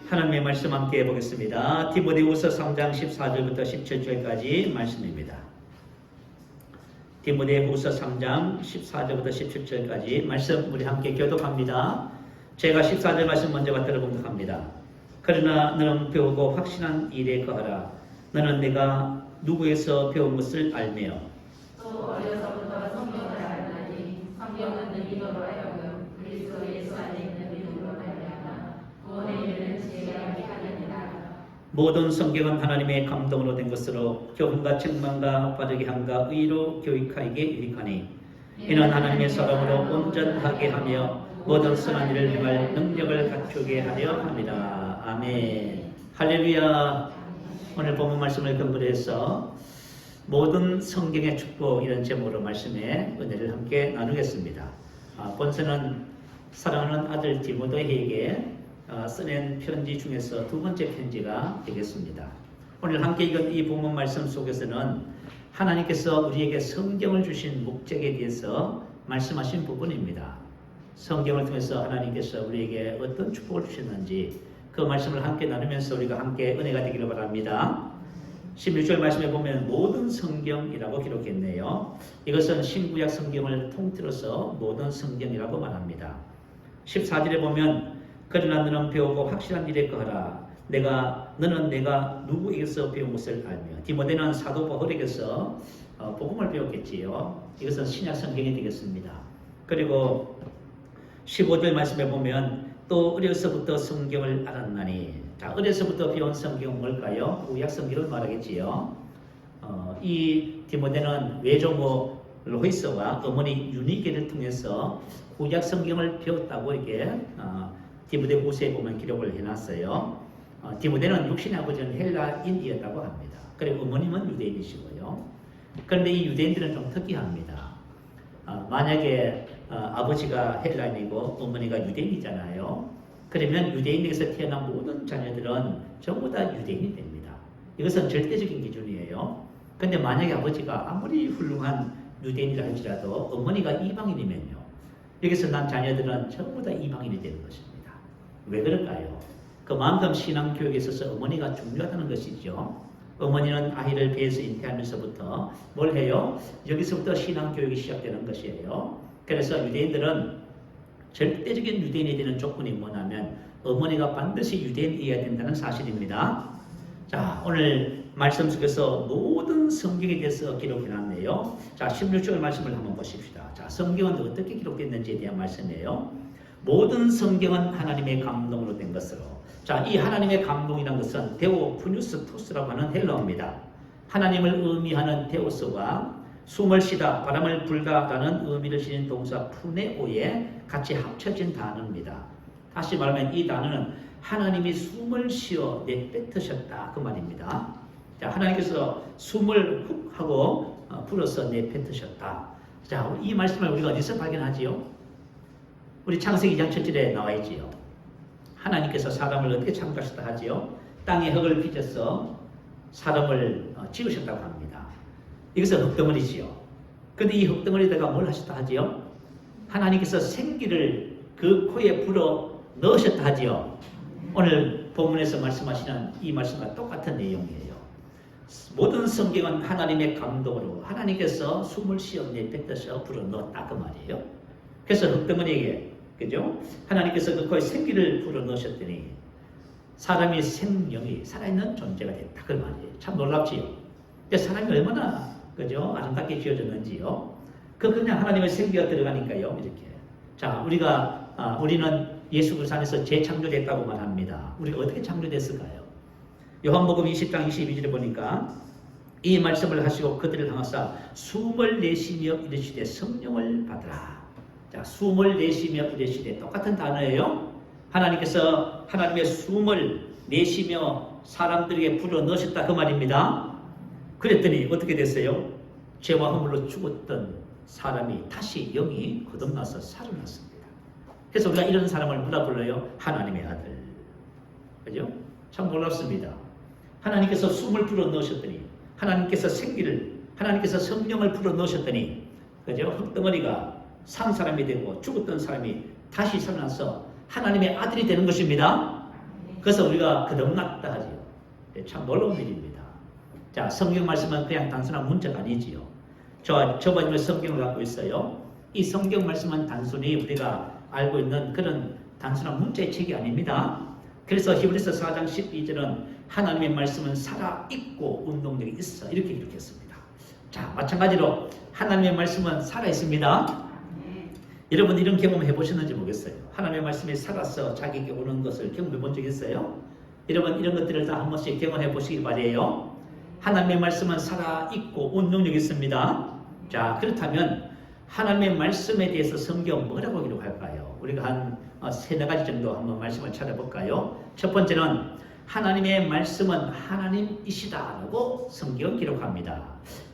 하나님의 말씀 함께 해보겠습니다. 디모데후서 3장 14절부터 17절까지 말씀입니다. 디모데후서 3장 14절부터 17절까지 말씀 우리 함께 교독합니다. 제가 14절 말씀 먼저 받들어 봉독합니다. 그러나 너는 배우고 확신한 일에 거하라. 너는 내가 누구에서 배운 것을 알며 또 어려서부터 성경을 알나니 성경은 너희로 하여금 그리스도 예수 안에 있는 믿음으로 말미암아 구원에 이르는 지혜가 하느니라. 모든 성경은 하나님의 감동으로 된 것으로 교훈과 책망과 바르게 함과 의로 교육하기에 유익하니 이는 하나님의 사람으로 온전하게 하며 모든 선한 일을 행할 능력을 갖추게 하려 합니다. 아멘. 할렐루야. 오늘 본문 말씀을 근거로 해서 모든 성경의 축복 이런 제목으로 말씀의 은혜를 함께 나누겠습니다. 본서는 사랑하는 아들 디모데에게 써낸 편지 중에서 두 번째 편지가 되겠습니다. 오늘 함께 읽은 이 본문 말씀 속에서는 하나님께서 우리에게 성경을 주신 목적에 대해서 말씀하신 부분입니다. 성경을 통해서 하나님께서 우리에게 어떤 축복을 주셨는지 그 말씀을 함께 나누면서 우리가 함께 은혜가 되기를 바랍니다. 16절 말씀에 보면 모든 성경이라고 기록했네요. 이것은 신구약 성경을 통틀어서 모든 성경이라고 말합니다. 14절에 보면 그러나 너는 배우고 확실한 일에 거하라. 너는 내가 누구에게서 배운 것을 알며. 디모데는 사도 바울에게서 복음을 배웠겠지요. 이것은 신약 성경이 되겠습니다. 그리고 15절 말씀에 보면 또 어려서부터 성경을 알았나니. 자, 어려서부터 배운 성경은 뭘까요? 구약 성경을 말하겠지요. 이 디모데는 외조모 로이스와 어머니 유니게를 통해서 구약 성경을 배웠다고 이렇게 디모데 후서에 보면 기록을 해놨어요. 디모데는 육신의 아버지는 헬라인이었다고 합니다. 그리고 어머님은 유대인이시고요. 그런데 이 유대인들은 좀 특이합니다. 만약에 아버지가 헬라인이고 어머니가 유대인이잖아요. 그러면 유대인에게서 태어난 모든 자녀들은 전부 다 유대인이 됩니다. 이것은 절대적인 기준이에요. 그런데 만약에 아버지가 아무리 훌륭한 유대인이라 할지라도 어머니가 이방인이면요. 여기서 난 자녀들은 전부 다 이방인이 되는 것입니다. 왜 그럴까요? 그만큼 신앙교육에 있어서 어머니가 중요하다는 것이죠. 어머니는 아이를 배에서 잉태하면서부터 뭘 해요? 여기서부터 신앙교육이 시작되는 것이에요. 그래서 유대인들은 절대적인 유대인이 되는 조건이 뭐냐면 어머니가 반드시 유대인이어야 된다는 사실입니다. 자, 오늘 말씀 속에서 모든 성경에 대해서 기록해놨네요. 자, 16절 말씀을 한번 보십시다. 자, 성경은 어떻게 기록됐는지에 대한 말씀이에요. 모든 성경은 하나님의 감동으로 된 것으로. 자, 이 하나님의 감동이라는 것은 데오프뉴스토스라고 하는 헬라어입니다. 하나님을 의미하는 데오스와 숨을 쉬다, 바람을 불다라는 의미를 지닌 동사 푸네오에 같이 합쳐진 단어입니다. 다시 말하면 이 단어는 하나님이 숨을 쉬어 내뱉으셨다 그 말입니다. 자, 하나님께서 숨을 훅 하고 불어서 내뱉으셨다. 자, 이 말씀을 우리가 어디서 발견하지요? 우리 창세기 2장 7절에 나와 있지요. 하나님께서 사람을 어떻게 창조하셨다 하지요? 땅에 흙을 빚어서 사람을 지으셨다고 합니다. 이것은 흙덩어리지요. 그런데 이 흙덩어리에다가 뭘 하셨다 하지요? 하나님께서 생기를 그 코에 불어 넣으셨다 하지요. 오늘 본문에서 말씀하시는 이 말씀과 똑같은 내용이에요. 모든 성경은 하나님의 감동으로 하나님께서 숨을 쉬어 내뱉으셔 불어 넣었다 그 말이에요. 그래서 흙덩어리에게 그죠? 하나님께서 그 코에 생기를 불어 넣으셨더니 사람이 생명이 살아있는 존재가 됐다 그 말이에요. 참 놀랍지요. 근데 사람이 얼마나 그죠? 아름답게 지어졌는지요. 그냥 하나님의 생기가 들어가니까요. 이렇게. 자, 우리는 예수 그리스도 안에서 재창조됐다고 말합니다. 우리가 어떻게 창조됐을까요? 요한복음 20장 22절에 보니까 이 말씀을 하시고 그들을 향하사 숨을 내쉬며 이르시되 성령을 받으라. 자, 숨을 내쉬며 이르시되 똑같은 단어예요. 하나님께서 하나님의 숨을 내쉬며 사람들에게 불어 넣으셨다 그 말입니다. 그랬더니 어떻게 됐어요? 죄와 허물로 죽었던 사람이 다시 영이 거듭나서 살아났습니다. 그래서 우리가 이런 사람을 뭐라 불러요? 하나님의 아들. 그죠? 참 놀랍습니다. 하나님께서 숨을 불어 넣으셨더니 하나님께서 하나님께서 성령을 불어 넣으셨더니 그죠? 흙덩어리가 산 사람이 되고 죽었던 사람이 다시 살아나서 하나님의 아들이 되는 것입니다. 그래서 우리가 거듭났다 하지요. 참 놀라운 일입니다. 자, 성경 말씀은 그냥 단순한 문자가 아니지요. 저번에 성경을 갖고 있어요. 이 성경 말씀은 단순히 우리가 알고 있는 그런 단순한 문자의 책이 아닙니다. 그래서 히브리서 4장 12절은 하나님의 말씀은 살아있고 운동력이 있어 이렇게 기록했습니다. 자, 마찬가지로 하나님의 말씀은 살아있습니다. 여러분 이런 경험 해보셨는지 모르겠어요. 하나님의 말씀이 살아서 자기에게 오는 것을 경험해 본 적 있어요? 여러분 이런 것들을 다 한 번씩 경험해 보시길 바라요. 하나님의 말씀은 살아있고 운동력이 있습니다. 자, 그렇다면 하나님의 말씀에 대해서 성경 뭐라고 기록할까요? 우리가 한 세네 가지 정도 한번 말씀을 찾아볼까요? 첫 번째는 하나님의 말씀은 하나님이시다라고 성경 기록합니다.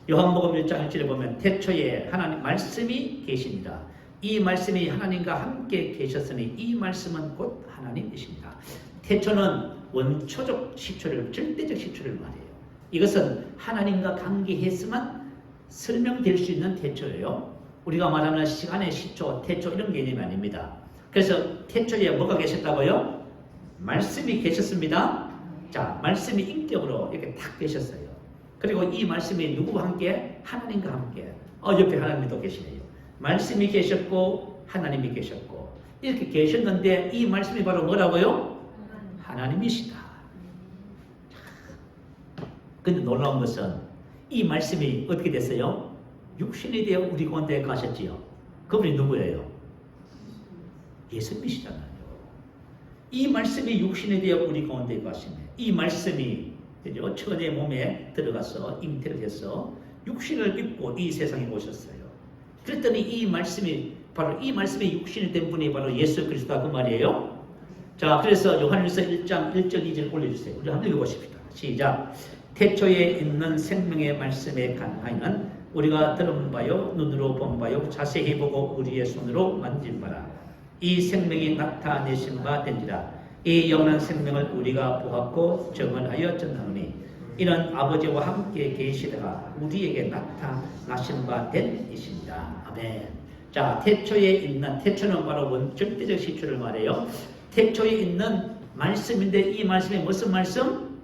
요한복음 1장 1절에 보면 태초에 하나님 말씀이 계십니다. 이 말씀이 하나님과 함께 계셨으니 이 말씀은 곧 하나님이십니다. 태초는 원초적 시초를, 절대적 시초를 말해요. 이것은 하나님과 관계해서만 설명될 수 있는 태초예요. 우리가 말하는 시간의 시초, 태초 이런 개념이 아닙니다. 그래서 태초에 뭐가 계셨다고요? 말씀이 계셨습니다. 자, 말씀이 인격으로 이렇게 탁 계셨어요. 그리고 이 말씀이 누구와 함께? 하나님과 함께. 옆에 하나님이 또 계시네요. 말씀이 계셨고 하나님이 계셨고 이렇게 계셨는데 이 말씀이 바로 뭐라고요? 하나님이시다. 근데 놀라운 것은 이 말씀이 어떻게 됐어요? 육신이 되어 우리 가운데 가셨지요. 그분이 누구예요? 예수님이시잖아요. 이 말씀이 육신이 되어 우리 가운데 가시네. 이 말씀이 천의 몸에 들어가서 잉태를 해서 육신을 입고 이 세상에 오셨어요. 그랬더니 이 말씀이 바로 이 말씀이 육신이 된 분이 바로 예수 그리스도다 그 말이에요. 자, 그래서 요한일서 1장 1절 2절 올려주세요. 우리 한번 읽어보십시다. 시작. 태초에 있는 생명의 말씀에 관하여는 우리가 들은 바요 눈으로 본 바요 자세히 보고 우리의 손으로 만진 바라. 이 생명이 나타내신 바 된지라. 이 영원한 생명을 우리가 보았고 증언하여 전하노니 이는 아버지와 함께 계시다가 우리에게 나타나신 바 된 이십니다. 아멘. 자, 태초에 있는, 태초는 바로 절대적 시초를 말해요. 태초에 있는 말씀인데 이 말씀이 무슨 말씀?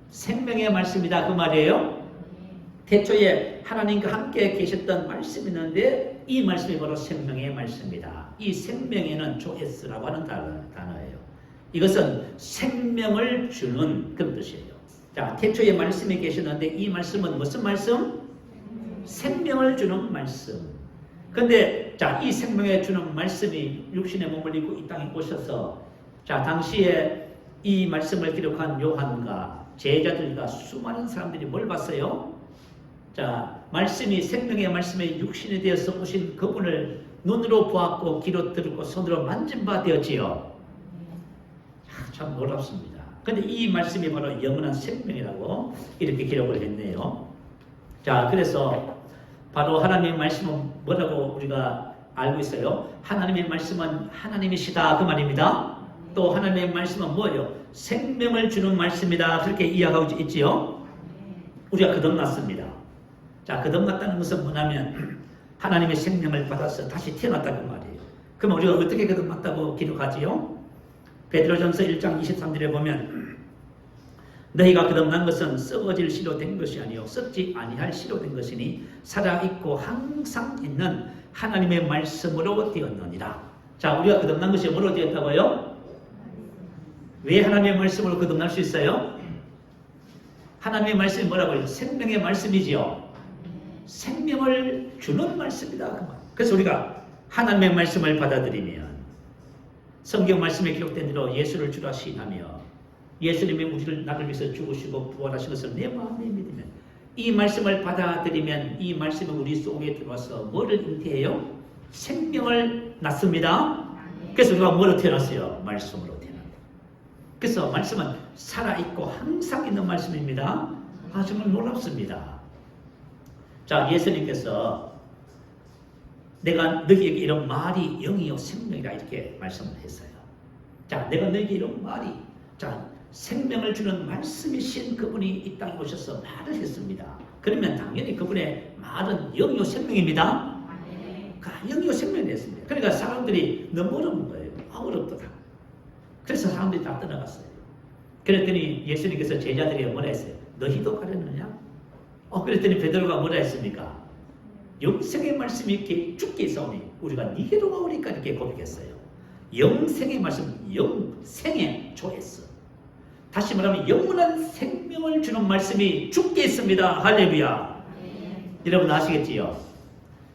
생명의 말씀이다 그 말이에요. 태초에 하나님과 함께 계셨던 말씀이 있는데 이 말씀이 바로 생명의 말씀이다. 이 생명에는 조에스라고 하는 단어예요. 이것은 생명을 주는 그런 뜻이에요. 자, 태초에 말씀이 계셨는데 이 말씀은 무슨 말씀? 생명을 주는 말씀. 근데 자, 이 생명에 주는 말씀이 육신의 몸을 입고 이 땅에 오셔서 자, 당시에 이 말씀을 기록한 요한과 제자들과 수많은 사람들이 뭘 봤어요? 자, 말씀이 생명의 말씀에 육신이 되어서 오신 그분을 눈으로 보았고 귀로 들었고 손으로 만진 바 되었지요. 참 놀랍습니다. 근데 이 말씀이 바로 영원한 생명이라고 이렇게 기록을 했네요. 자, 그래서 바로 하나님의 말씀은 뭐라고 우리가 알고 있어요? 하나님의 말씀은 하나님이시다 그 말입니다. 또 하나님의 말씀은 뭐예요? 생명을 주는 말씀이다 그렇게 이야기하고 있지요. 우리가 거듭났습니다. 자, 거듭났다는 것은 뭐냐면 하나님의 생명을 받아서 다시 태어났다는 말이에요. 그럼 우리가 어떻게 거듭났다고 기록하지요? 베드로전서 1장 23절에 보면 너희가 거듭난 것은 썩어질 씨로 된 것이 아니요 썩지 아니할 씨로 된 것이니 살아있고 항상 있는 하나님의 말씀으로 되었느니라. 자, 우리가 거듭난 것이 뭐로 되었다고요? 왜 하나님의 말씀으로 거듭날 수 있어요? 하나님의 말씀이 뭐라고요? 생명의 말씀이지요. 생명을 주는 말씀이다. 그래서 우리가 하나님의 말씀을 받아들이면 성경 말씀에 기록된 대로 예수를 주라 시인하며 예수님이 우리를 나를 위해서 죽으시고 부활하신 것을 내 마음에 믿으면 이 말씀을 받아들이면 이 말씀이 우리 속에 들어와서 뭐를 잉태해요? 생명을 낳습니다. 그래서 우리가 뭐로 태어났어요? 말씀으로 태어납니다. 그래서 말씀은 살아있고 항상 있는 말씀입니다. 정말 놀랍습니다. 자, 예수님께서 내가 너희에게 이런 말이 영이요 생명이라 이렇게 말씀을 했어요. 자, 내가 너희에게 이런 말이 자, 생명을 주는 말씀이신 그분이 이 땅에 오셔서 말을 했습니다. 그러면 당연히 그분의 말은 영이요 생명입니다. 영이요 생명이 됐습니다. 그러니까 사람들이 너무 어려운 거예요. 어렵더라. 그래서 사람들이 다 떠나갔어요. 그랬더니 예수님께서 제자들에게 뭐라 했어요? 너희도 가려느냐? 그랬더니 베드로가 뭐라 했습니까? 영생의 말씀이 이렇게 죽게 있사오니 우리가 니게로 가오리까 이렇게 고백했어요. 영생의 말씀, 영생의 조했어. 다시 말하면 영원한 생명을 주는 말씀이 죽게 있습니다. 할렐루야. 여러분 아시겠지요?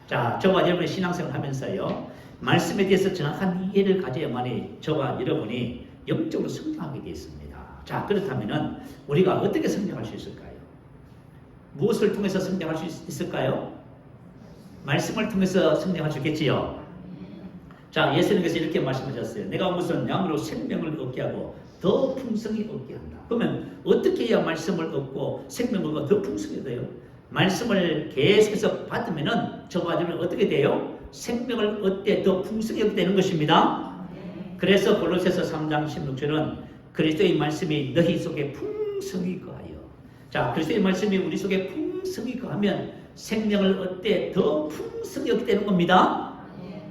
자, 저와 여러분의 신앙생활 하면서요, 말씀에 대해서 정확한 이해를 가져야만이 저와 여러분이 영적으로 성장하게 되어 있습니다. 자, 그렇다면은 우리가 어떻게 성장할 수 있을까요? 무엇을 통해서 성장할 수 있을까요? 말씀을 통해서 성장할 수 있겠지요. 자, 예수님께서 이렇게 말씀하셨어요. 내가 무슨 양으로 생명을 얻게 하고 더 풍성히 얻게 한다. 그러면 어떻게 해야 말씀을 얻고 생명을 얻고 더 풍성히 돼요? 말씀을 계속해서 받으면은 저와 여러분은 어떻게 돼요? 생명을 얻되 더 풍성히 얻게 되는 것입니다. 그래서 골로새서 3장 16절은 그리스도의 말씀이 너희 속에 풍성히 거하여. 자, 그리스도의 말씀이 우리 속에 풍성히 거하면 생명을 얻되 더 풍성히 얻게 되는 겁니다.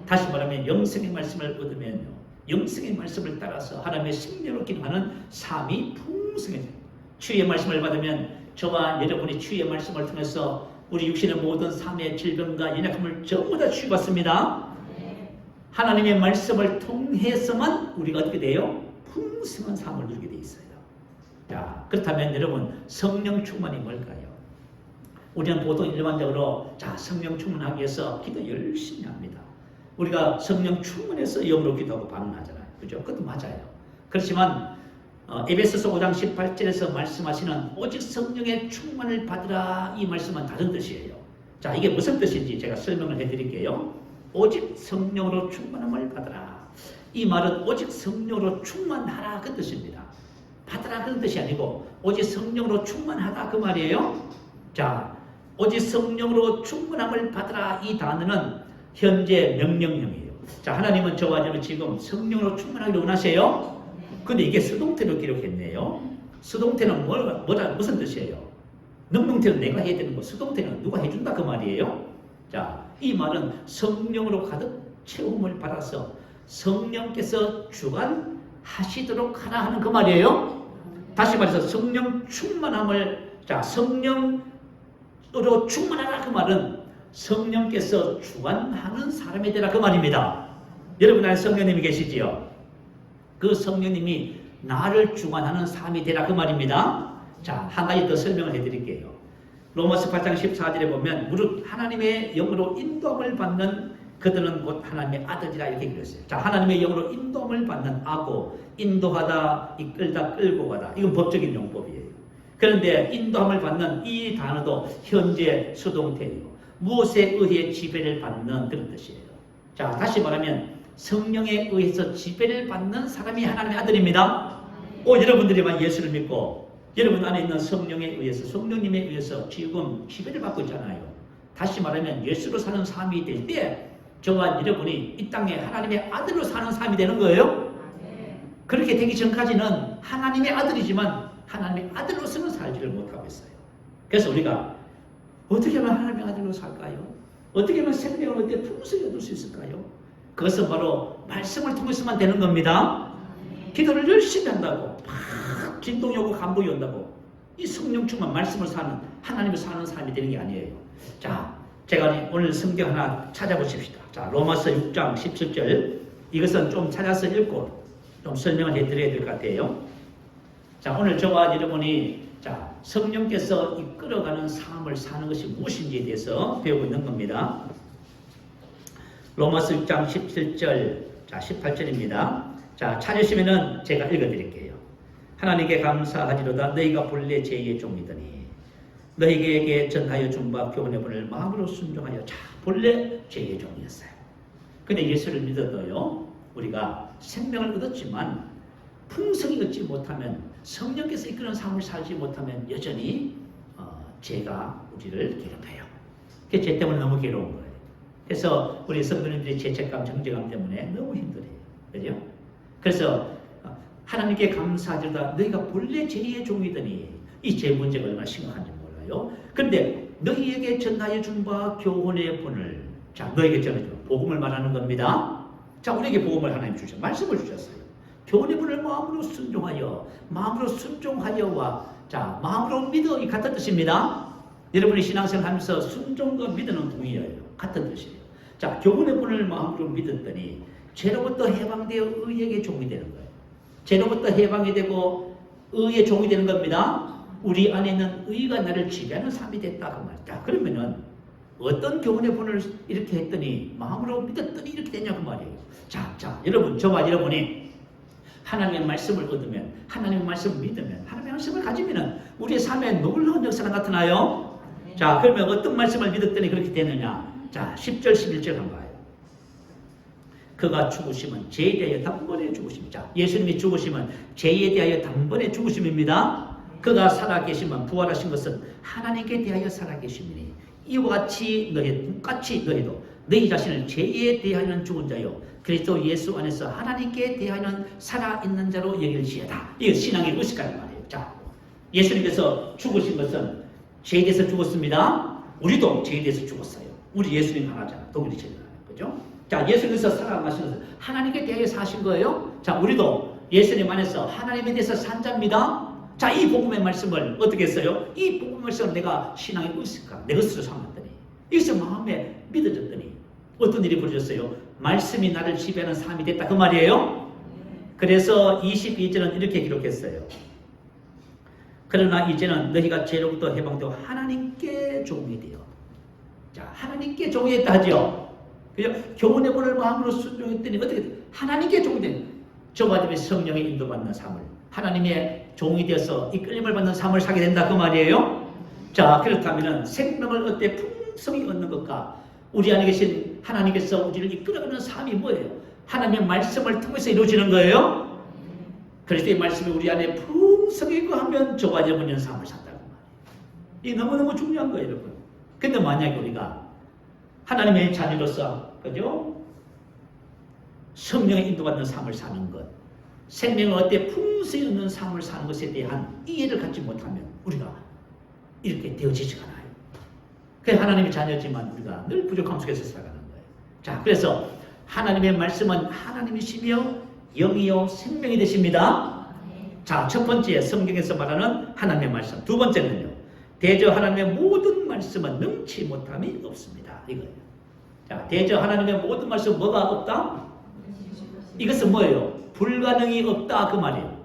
다시 말하면 영생의 말씀을 얻으면요, 영생의 말씀을 따라서 하나님의 생명을 기능하는 삶이 풍성해져요. 주의 말씀을 받으면 저와 여러분이 주의 말씀을 통해서 우리 육신의 모든 삶의 질병과 연약함을 전부 다 치유받습니다. 하나님의 말씀을 통해서만 우리가 어떻게 돼요? 풍성한 삶을 누리게 돼 있어요. 자, 그렇다면 여러분 성령 충만이 뭘까요? 우리는 보통 일반적으로 자, 성령 충만하기 위해서 기도 열심히 합니다. 우리가 성령 충만해서 영으로 기도하고 반응하잖아요. 그죠? 그것도 맞아요. 그렇지만 에베소서 5장 18절에서 말씀하시는 오직 성령의 충만을 받으라, 이 말씀은 다른 뜻이에요. 자, 이게 무슨 뜻인지 제가 설명을 해드릴게요. 오직 성령으로 충만함을 받으라. 이 말은 오직 성령으로 충만하라 그 뜻입니다. 받으라 그런 뜻이 아니고 오직 성령으로 충만하다 그 말이에요. 자, 오직 성령으로 충만함을 받으라, 이 단어는 현재 명령형이에요. 자, 하나님은 저와 여러분 지금 성령으로 충만하기를 원하세요. 근데 이게 수동태로 기록했네요. 수동태는 무슨 뜻이에요? 능동태는 내가 해야 되는 거, 수동태는 누가 해준다 그 말이에요. 자, 이 말은 성령으로 가득 채움을 받아서 성령께서 주관하시도록 하라 하는 그 말이에요. 다시 말해서 성령 충만함을, 자, 성령으로 충만하라 그 말은 성령께서 주관하는 사람이 되라 그 말입니다. 여러분 안에 성령님이 계시지요? 그 성령님이 나를 주관하는 사람이 되라 그 말입니다. 자, 한 가지 더 설명을 해드릴게요. 로마서 8장 14절에 보면 무릇 하나님의 영으로 인도함을 받는 그들은 곧 하나님의 아들이라 이렇게 기록했어요. 자, 하나님의 영으로 인도함을 받는 아고, 인도하다, 이끌다, 끌고 가다, 이건 법적인 용법이에요. 그런데 인도함을 받는 이 단어도 현재 수동태예요. 무엇에 의해 지배를 받는 그런 뜻이에요. 자, 다시 말하면 성령에 의해서 지배를 받는 사람이 하나님의 아들입니다. 여러분들이만 예수를 믿고 여러분 안에 있는 성령에 의해서, 성령님에 의해서 지금 지배를 받고 있잖아요. 다시 말하면 예수로 사는 삶이 될 때 저와 여러분이 이 땅에 하나님의 아들로 사는 삶이 되는 거예요. 그렇게 되기 전까지는 하나님의 아들이지만 하나님의 아들로서는 살지를 못하고 있어요. 그래서 우리가 어떻게 하면 하나님의 아들로 살까요? 어떻게 하면 생명을 얻게 풍성히 얻을 수 있을까요? 그것은 바로 말씀을 통해서만 되는 겁니다. 기도를 열심히 한다고 막 진동이 오고 감동이 온다고 이 성령 충만 말씀을 사는, 하나님을 사는 삶이 되는 게 아니에요. 자, 제가 오늘 성경 하나 찾아보십시다. 자, 로마서 6장 17절, 이것은 좀 찾아서 읽고 좀 설명을 해드려야 될 것 같아요. 자, 오늘 저와 여러분이 자, 성령께서 이끌어가는 삶을 사는 것이 무엇인지에 대해서 배우고 있는 겁니다. 로마서 6장 17절, 자, 18절입니다. 자, 찾으시면은 제가 읽어드릴게요. 하나님께 감사하지로다 너희가 본래 제2의 종이더니 너희에게 전하여 준 바 교훈의 본을 마음으로 순종하여. 자, 본래 제2의 종이었어요. 근데 예수를 믿어도요, 우리가 생명을 얻었지만 풍성히 얻지 못하면, 성령께서 이끄는 삶을 살지 못하면 여전히 죄가 우리를 괴롭혀요. 그게 죄 때문에 너무 괴로운 거예요. 그래서 우리 성도님들이 죄책감, 정죄감 때문에 너무 힘들어요. 그죠? 그래서 하나님께 감사하지로다 너희가 본래 죄의 종이더니, 이 죄 문제가 얼마나 심각한지 몰라요. 그런데 너희에게 전하여 준 바 교훈의 본을, 자, 너희에게 전하여 준 복음을 말하는 겁니다. 자, 우리에게 복음을 하나님 주셨어요. 말씀을 주셨어요. 교훈의 분을 마음으로 순종하여와 자 마음으로 믿어 이 같은 뜻입니다. 여러분이 신앙생활 하면서 순종과 믿음은 동의어요. 같은 뜻이에요. 자 교훈의 분을 마음으로 믿었더니 죄로부터 해방되어 의에게 종이 되는 거예요. 죄로부터 해방이 되고 의의 종이 되는 겁니다. 우리 안에 있는 의가 나를 지배하는 삶이 됐다 그 말이다. 그러면은 어떤 교훈의 분을 이렇게 했더니 마음으로 믿었더니 이렇게 되냐고 말이에요. 자 여러분 저와 여러분이 하나님의 말씀을 얻으면 하나님의 말씀을 믿으면 하나님의 말씀을 가지면 우리의 삶에 놀라운 역사가 나타나요. 자 그러면 어떤 말씀을 믿었더니 그렇게 되느냐. 자 10절 11절 한 거예요. 그가 죽으심은 죄에 대하여 단번에 죽으심이자 예수님이 죽으심은 죄에 대하여 단번에 죽으심입니다. 그가 살아계심은 부활하신 것은 하나님께 대하여 살아계심이니 이와 같이 너희도 너희 자신을 죄에 대하여는 죽은 자요 그리스도 예수 안에서 하나님께 대하여는 살아있는 자로 여길지어다. 이게 신앙의 의식이란 말이에요. 자 예수님께서 죽으신 것은 죄에 대해서 죽었습니다. 우리도 죄에 대해서 죽었어요. 우리 예수님 하나잖아. 독일이 제일 하나. 그죠? 자, 예수님께서 살아가신 것은 하나님께 대하여 사신 거예요. 자, 우리도 예수님 안에서 하나님에 대해서 산 자입니다. 자, 이 복음의 말씀을 어떻게 했어요? 이 복음의 말씀을 내가 신앙의 의식과 내 것으로 삼았더니 이것을 마음에 믿어졌더니 어떤 일이 벌어졌어요? 말씀이 나를 지배하는 삶이 됐다 그 말이에요. 그래서 22절은 이렇게 기록했어요. 그러나 이제는 너희가 죄로부터 해방되어 하나님께 종이 되어 자, 하나님께 종이 됐다 하죠. 그죠? 교훈의 분을 마음으로 순종했더니 어떻게 돼? 하나님께 종이 된 저와 집에 성령의 인도받는 삶을 하나님의 종이 되어서 이끌림을 받는 삶을 사게 된다 그 말이에요. 자 그렇다면 생명을 얻되 풍성히 얻는 것과 우리 안에 계신 하나님께서 우리를 이끌어가는 삶이 뭐예요? 하나님의 말씀을 통해서 이루어지는 거예요. 그리스도의 말씀이 우리 안에 풍성히 거하면 저와 여러분의 삶을 산다고 말이에요. 이게 너무너무 중요한 거예요 여러분. 근데 만약에 우리가 하나님의 자녀로서 그죠? 성령의 인도받는 삶을 사는 것 생명을 얻되 풍성히 얻는 삶을 사는 것에 대한 이해를 갖지 못하면 우리가 이렇게 되어지지 않아요. 그래서 하나님의 자녀지만 우리가 늘 부족함 속에서 살아가는 거예요. 자, 그래서 하나님의 말씀은 하나님이시며 영이요 생명이 되십니다. 자, 첫 번째 성경에서 말하는 하나님의 말씀. 두 번째는요. 대저 하나님의 모든 말씀은 능치 못함이 없습니다. 이거예요. 자, 대저 하나님의 모든 말씀은 뭐가 없다? 이것은 뭐예요? 불가능이 없다 그 말이에요.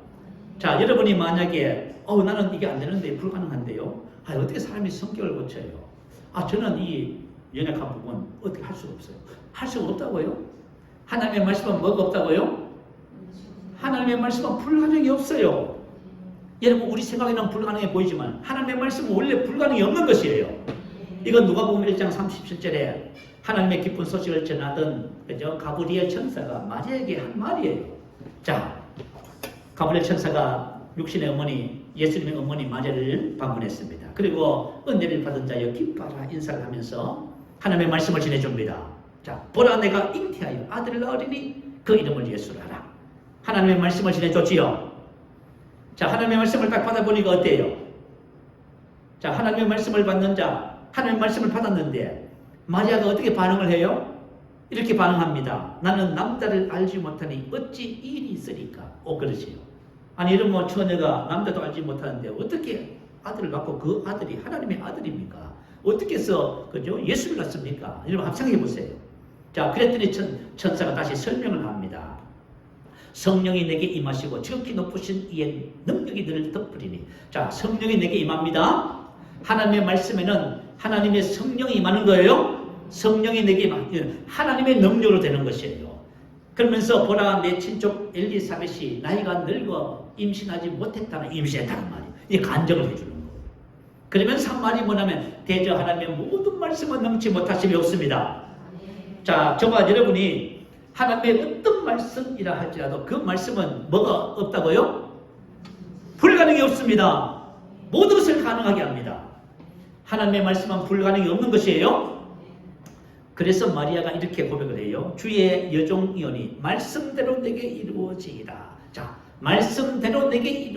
자, 여러분이 만약에 나는 이게 안 되는데 불가능한데요. 어떻게 사람이 성격을 고쳐요? 저는 이 연약한 부분 어떻게 할 수가 없어요. 할 수가 없다고요? 하나님의 말씀은 뭐가 없다고요? 하나님의 말씀은 불가능이 없어요. 여러분 우리 생각에는 불가능해 보이지만 하나님의 말씀은 원래 불가능이 없는 것이에요. 이건 누가복음 1장 37절에 하나님의 기쁜 소식을 전하던 그죠? 가브리엘 천사가 마리아에게 한 말이에요. 자, 가브리엘 천사가 육신의 어머니 예수님의 어머니 마리아를 방문했습니다. 그리고 은혜를 받은 자여 기뻐하라 인사를 하면서 하나님의 말씀을 전해줍니다. 자, 보라 내가 잉태하여 아들을 낳으리니 그 이름을 예수라 하라. 하나님의 말씀을 전해줬지요. 자, 하나님의 말씀을 딱 받아보니까 어때요? 자, 하나님의 말씀을 받는 자, 하나님의 말씀을 받았는데 마리아가 어떻게 반응을 해요? 이렇게 반응합니다. 나는 남자를 알지 못하니 어찌 이 일이 있으리까? 그러지요. 아니 이런 처녀가 남자도 알지 못하는데 어떻게 아들을 낳고 그 아들이 하나님의 아들입니까? 어떻게 해서 그죠? 예수를 낳습니까? 여러분 합상해 보세요. 자, 그랬더니 천사가 다시 설명을 합니다. 성령이 내게 임하시고 지극히 높으신 이의 능력이 너를 덮으리니. 자, 성령이 내게 임합니다. 하나님의 말씀에는 하나님의 성령이 임하는 거예요. 성령이 내게 임하는 하나님의 능력으로 되는 것이에요. 그러면서 보라 내 친족 엘리사벳이 나이가 늙어 임신하지 못했다는 임신했다는 말이에요. 이 간증을 해주는 거예요. 그러면서 한 말이 뭐냐면 대저 하나님의 모든 말씀은 넘지 못하심이 없습니다. 자, 저와 여러분이 하나님의 어떤 말씀이라 할지라도 그 말씀은 뭐가 없다고요? 불가능이 없습니다. 모든 것을 가능하게 합니다. 하나님의 말씀은 불가능이 없는 것이에요. 그래서 마리아가 이렇게 고백을 해요. 주의 여종이오니 말씀대로 내게 이루어지이다. 자, 말씀대로 내게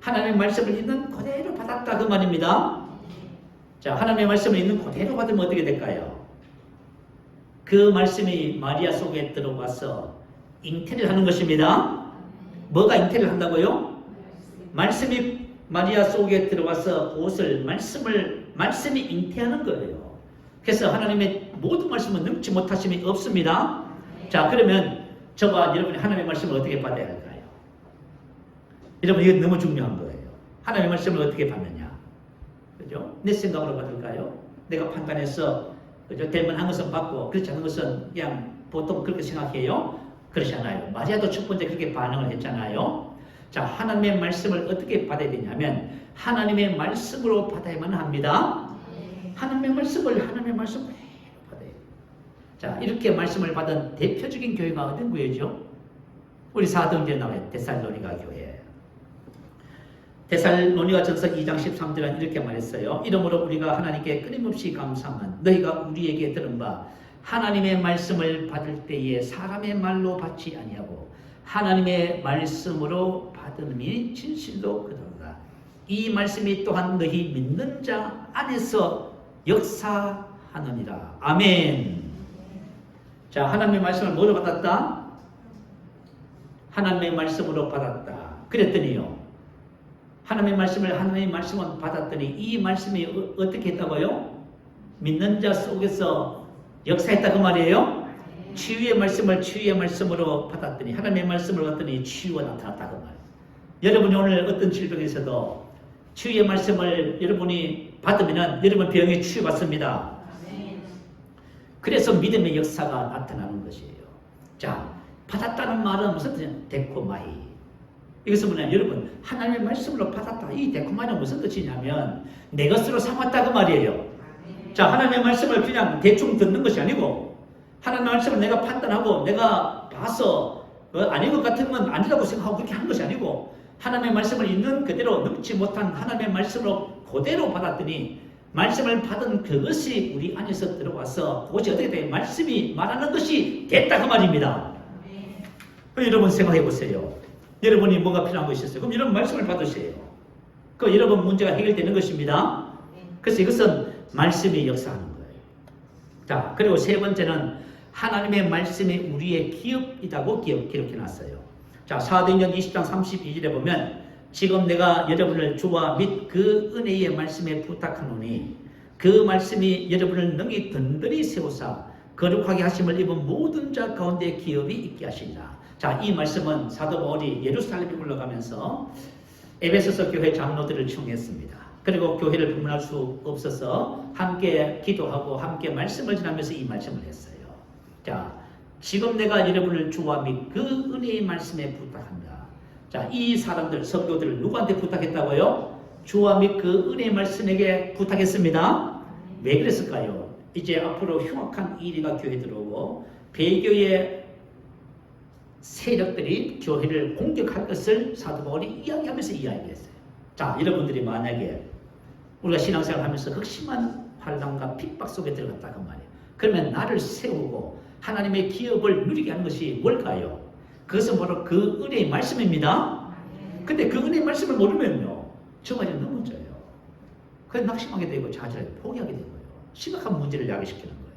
하나님의 말씀을 있는 그대로 받았다 그 말입니다. 자, 하나님의 말씀을 있는 그대로 받으면 어떻게 될까요? 그 말씀이 마리아 속에 들어가서 잉태를 하는 것입니다. 뭐가 잉태를 한다고요? 말씀이 마리아 속에 들어와서 옷을 말씀이 잉태하는 거예요. 그래서 하나님의 모든 말씀은 능치 못하심이 없습니다. 자, 그러면 저와 여러분이 하나님의 말씀을 어떻게 받아야 할까요? 여러분, 이거 너무 중요한 거예요. 하나님의 말씀을 어떻게 받느냐? 그죠? 내 생각으로 받을까요? 내가 판단해서, 그죠? 될 만한 것은 받고, 그렇지 않은 것은 그냥 보통 그렇게 생각해요? 그렇지 않아요. 마리아도 첫 번째 그렇게 반응을 했잖아요. 자, 하나님의 말씀을 어떻게 받아야 되냐면, 하나님의 말씀으로 받아야만 합니다. 하나님의 말씀을 받아요. 자, 이렇게 말씀을 받은 대표적인 교회가 어떤 교회죠? 우리 사도행전에 나와요. 데살로니가 교회. 데살로니가 전서 2장 13절은 이렇게 말했어요. 이러므로 우리가 하나님께 끊임없이 감사함은 너희가 우리에게 들은 바 하나님의 말씀을 받을 때에 사람의 말로 받지 아니하고 하나님의 말씀으로 받음이 진실로 그러다. 이 말씀이 또한 너희 믿는 자 안에서 역사하느니라. 아멘. 자, 하나님의 말씀을 뭐로 받았다? 하나님의 말씀으로 받았다. 그랬더니요, 하나님의 말씀은 받았더니 이 말씀이 어떻게 했다고요? 믿는 자 속에서 역사했다 그 말이에요. 치유의 말씀을 치유의 말씀으로 받았더니 하나님의 말씀을 받았더니 치유가 나타났다 그 말이에요. 여러분이 오늘 어떤 질병에서도 치유의 말씀을 여러분이 받으면 여러분 병에 치유받습니다. 그래서 믿음의 역사가 나타나는 것이에요. 자, 받았다는 말은 무슨 뜻이냐? 데코마이. 이것은 뭐냐? 여러분, 하나님의 말씀으로 받았다. 이 데코마이는 무슨 뜻이냐면 내 것으로 삼았다 그 말이에요. 자, 하나님의 말씀을 그냥 대충 듣는 것이 아니고 하나님의 말씀을 내가 판단하고 내가 봐서 아닌 것 같으면 아니라고 생각하고 그렇게 한 것이 아니고 하나님의 말씀을 있는 그대로 넘지 못한 하나님의 말씀으로 그대로 받았더니 말씀을 받은 그것이 우리 안에서 들어와서 그것이 어떻게 돼? 말씀이 말하는 것이 됐다 그 말입니다. 여러분 생각해 보세요. 여러분이 뭐가 필요한 것이 있어요. 그럼 여러분 말씀을 받으세요. 그 여러분 문제가 해결되는 것입니다. 그래서 이것은 말씀이 역사하는 거예요. 자, 그리고 세 번째는 하나님의 말씀이 우리의 기업이라고 기록해 놨어요. 자, 사도행전 20장 32절에 보면 지금 내가 여러분을 주와 및 그 은혜의 말씀에 부탁하노니 그 말씀이 여러분을 능히 든든히 세우사 거룩하게 하심을 입은 모든 자 가운데 기업이 있게 하시리라. 자, 이 말씀은 사도 바울이 예루살렘에 올라가면서 에베소서 교회 장로들을 청했습니다. 그리고 교회를 분문할 수 없어서 함께 기도하고 함께 말씀을 전하면서 이 말씀을 했어요. 자, 지금 내가 여러분을 주와 및 그 은혜의 말씀에 부탁한다. 자, 이 사람들, 성도들을 누구한테 부탁했다고요? 주와 및 그 은혜의 말씀에게 부탁했습니다. 왜 그랬을까요? 이제 앞으로 흉악한 이리가 교회에 들어오고 배교의 세력들이 교회를 공격할 것을 사도 바울이 이야기하면서 이야기했어요. 자, 여러분들이 만약에 우리가 신앙생활 하면서 극심한 환난과 핍박 속에 들어갔다 그 말이에요. 그러면 나를 세우고 하나님의 기업을 누리게 하는 것이 뭘까요? 그것은 바로 그 은혜의 말씀입니다. 근데 그 은혜의 말씀을 모르면요, 정말 넘어져요. 그래서 낙심하게 되고 좌절하게 포기하게 되고요. 심각한 문제를 야기시키는 거예요.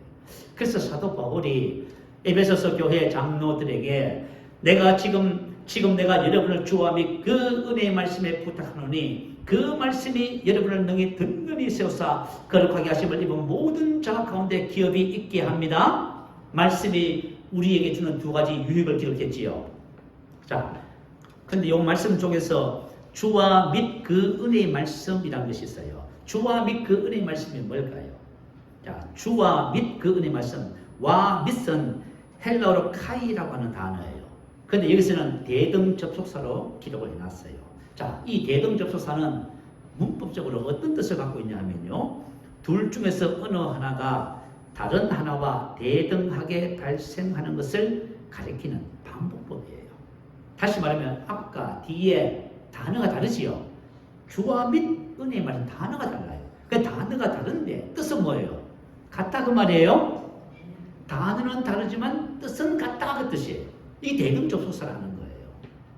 그래서 사도 바울이 에베소서 교회 장로들에게 내가 지금 내가 여러분을 주와 및 그 은혜의 말씀에 부탁하노니 그 말씀이 여러분을 능히 든든히 세우사 거룩하게 하심을 입은 모든 자 가운데 기업이 있게 합니다. 말씀이 우리에게 주는 두 가지 유익을 기록했지요. 자, 근데 이 말씀 쪽에서 주와 및 그 은혜의 말씀이라는 것이 있어요. 주와 및 그 은혜의 말씀이 뭘까요? 자, 주와 및 그 은혜의 말씀. 와 밋은 헬라어로 카이라고 하는 단어예요. 근데 여기서는 대등 접속사로 기록을 해놨어요. 자, 이 대등 접속사는 문법적으로 어떤 뜻을 갖고 있냐 하면요, 둘 중에서 어느 하나가 다른 하나와 대등하게 발생하는 것을 가리키는 반복법이에요. 다시 말하면 앞과 뒤에 단어가 다르지요. 주와 및 은혜의 말은 단어가 달라요. 그 단어가 다른데 뜻은 뭐예요? 같다 그 말이에요. 단어는 다르지만 뜻은 같다 그 뜻이에요. 이 대등 접속사라는 거예요.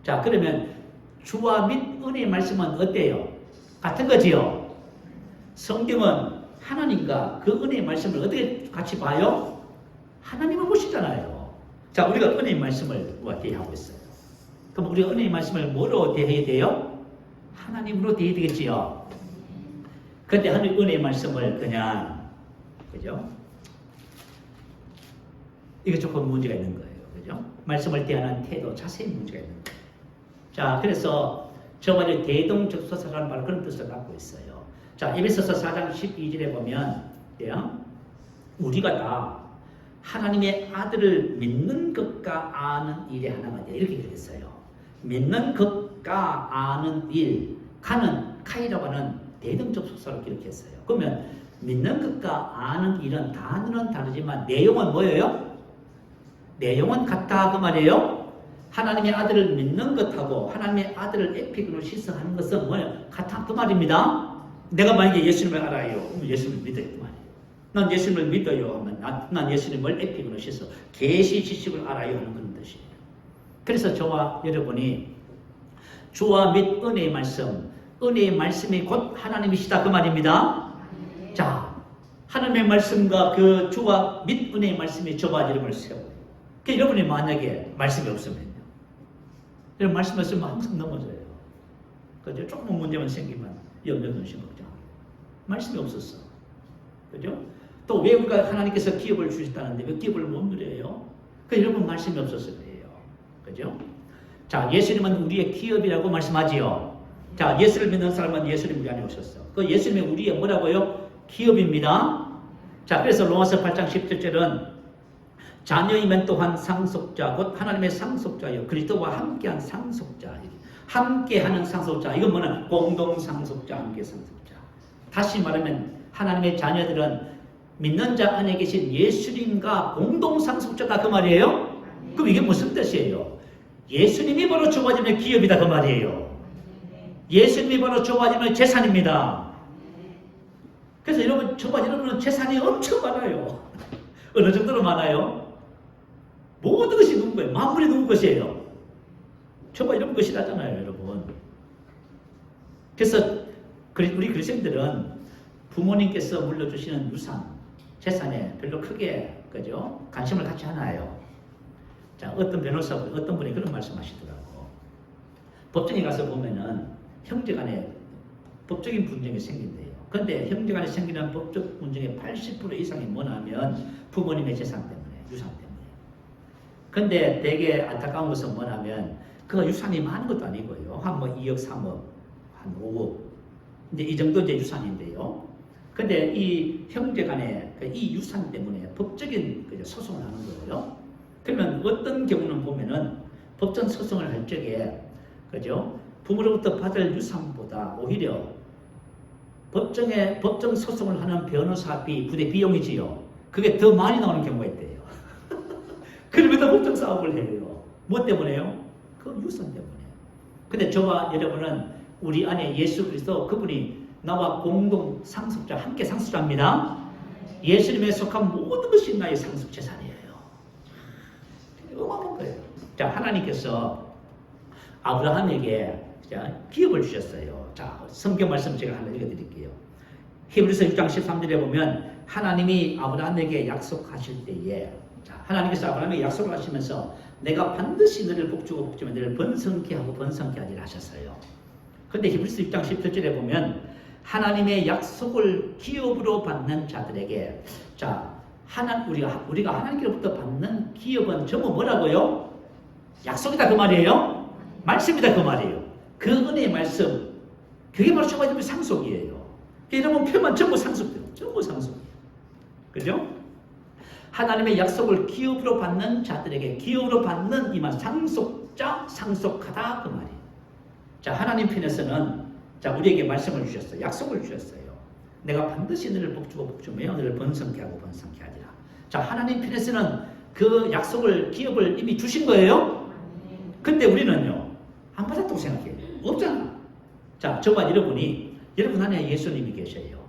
자, 그러면 주와 및 은혜의 말씀은 어때요? 같은 거지요. 성경은 하나님과 그 은혜의 말씀을 어떻게 같이 봐요? 하나님을 보시잖아요. 자, 우리가 은혜의 말씀을 대하고 있어요. 그럼 우리 은혜의 말씀을 뭐로 대해야 돼요? 하나님으로 대해야 되겠지요. 근데 하나님 은혜의 말씀을 그냥, 그죠? 이게 조금 문제가 있는 거예요. 그죠? 말씀을 대하는 태도, 자세히 문제가 있는 거예요. 자, 그래서 저번에 대동적소사라는 바로 그런 뜻을 갖고 있어요. 자, 에베소서 4장 12절에 보면, 우리가 다 하나님의 아들을 믿는 것과 아는 일에 하나가 되어 이렇게 되겠어요. 믿는 것과 아는 일, 카이라고 하는 대동적소사로 기록했어요. 그러면 믿는 것과 아는 일은 단어는 다르지만 내용은 뭐예요? 내용은 같다 그 말이에요. 하나님의 아들을 믿는 것하고 하나님의 아들을 에픽으로 시성하는 것은 뭐예요? 같다 그 말입니다. 내가 만약에 예수님을 알아요. 그럼 예수님을 믿어요 그 말이에요. 난 예수님을 믿어요 하면 난 예수님을 에픽으로 시성, 계시 지식을 알아요 하는 그런 뜻이에요. 그래서 저와 여러분이 주와 및 은혜의 말씀, 은혜의 말씀이 곧 하나님이시다 그 말입니다. 자, 하나님의 말씀과 그 주와 및 은혜의 말씀이 저와 여러분을 세워요. 여러분이 만약에 말씀이 없으면요, 여러분 말씀이 없으면 항상 넘어져요. 그죠? 조금 문제만 생기면 염려 근심 걱정. 말씀이 없었어. 그죠? 또 왜 우리가 하나님께서 기업을 주셨다는데 왜 기업을 못 누려요? 그 여러분 말씀이 없었을 거예요. 그죠? 자, 예수님은 우리의 기업이라고 말씀하지요. 자, 예수를 믿는 사람은 예수님 우리 안에 오셨어. 그 예수님이 우리의 뭐라고요? 기업입니다. 자, 그래서 로마서 8장 17절은 자녀이면 또한 상속자, 곧 하나님의 상속자요. 그리스도와 함께한 상속자. 함께하는 상속자. 이건 뭐냐? 공동 상속자, 함께 상속자. 다시 말하면 하나님의 자녀들은 믿는 자 안에 계신 예수님과 공동 상속자다 그 말이에요. 그럼 이게 무슨 뜻이에요? 예수님이 바로 저와 여러분의 기업이다 그 말이에요. 예수님이 바로 저와 여러분의 재산입니다. 그래서 여러분, 저와 여러분은 재산이 엄청 많아요. 어느 정도로 많아요? 모든 것이 누군 거예요? 만물이 누군 것이에요? 저와 여러분 것이라잖아요, 여러분. 그래서 우리 그리스도인들은 부모님께서 물려주시는 유산, 재산에 별로 크게, 그죠? 관심을 갖지 않아요. 자, 어떤 변호사, 어떤 분이 그런 말씀하시더라고. 법정에 가서 보면은 형제간에 법적인 분쟁이 생긴대요. 그런데 형제간에 생기는 법적 분쟁의 80% 이상이 뭐냐면 부모님의 재산 때문에, 유산 때문에. 근데 되게 안타까운 것은 뭐냐면 그 유산이 많은 것도 아니고요. 한 뭐 2억, 3억, 한 5억. 이제 이 정도 이제 유산인데요. 근데 이 형제간에 이 유산 때문에 법적인 소송을 하는 거예요. 그러면 어떤 경우는 보면은 법정 소송을 할 적에, 그죠? 부모로부터 받을 유산보다 오히려 법정 소송을 하는 변호사비, 부대 비용이지요. 그게 더 많이 나오는 경우가 있대요. 그러면서 법정 싸움을 해요. 뭐 때문에요? 그 유산 때문에. 근데 저와 여러분은 우리 안에 예수 그리스도 그분이 나와 공동 상속자, 함께 상속자입니다. 예수님에 속한 모든 것이 나의 상속 재산이에요. 어마어마한 거예요. 자, 하나님께서 아브라함에게 기업을 주셨어요. 자, 성경 말씀 제가 하나 읽어드릴게요. 히브리서 6장 13절에 보면 하나님이 아브라함에게 약속하실 때에, 자, 하나님께서 아브라함에게 약속을 하시면서 내가 반드시 너를 복주고 복주면 너를 번성케 하고 번성케 하리라 하셨어요. 근데 히브리서 6장 17절에 보면 하나님의 약속을 기업으로 받는 자들에게, 자, 우리가 하나님께로부터 받는 기업은 전부 뭐라고요? 약속이다 그 말이에요. 말씀이다 그 말이에요. 그 은혜의 말씀, 그게 바로 저와 여러분의 상속이에요. 여러분 표만 전부 상속돼요. 전부 상속이에요. 그죠? 하나님의 약속을 기업으로 받는 자들에게, 기업으로 받는 이만 상속자, 상속하다 그 말이에요. 자, 하나님 편에서는 자, 우리에게 말씀을 주셨어요. 약속을 주셨어요. 내가 반드시 너를 복주고 복주며 너를 번성케 하고 번성케 하리라. 자, 하나님 편에서는 그 약속을, 기업을 이미 주신 거예요. 근데 우리는요, 안 받았다고 생각해요. 없잖아. 자, 저와 여러분 안에 예수님이 계셔요.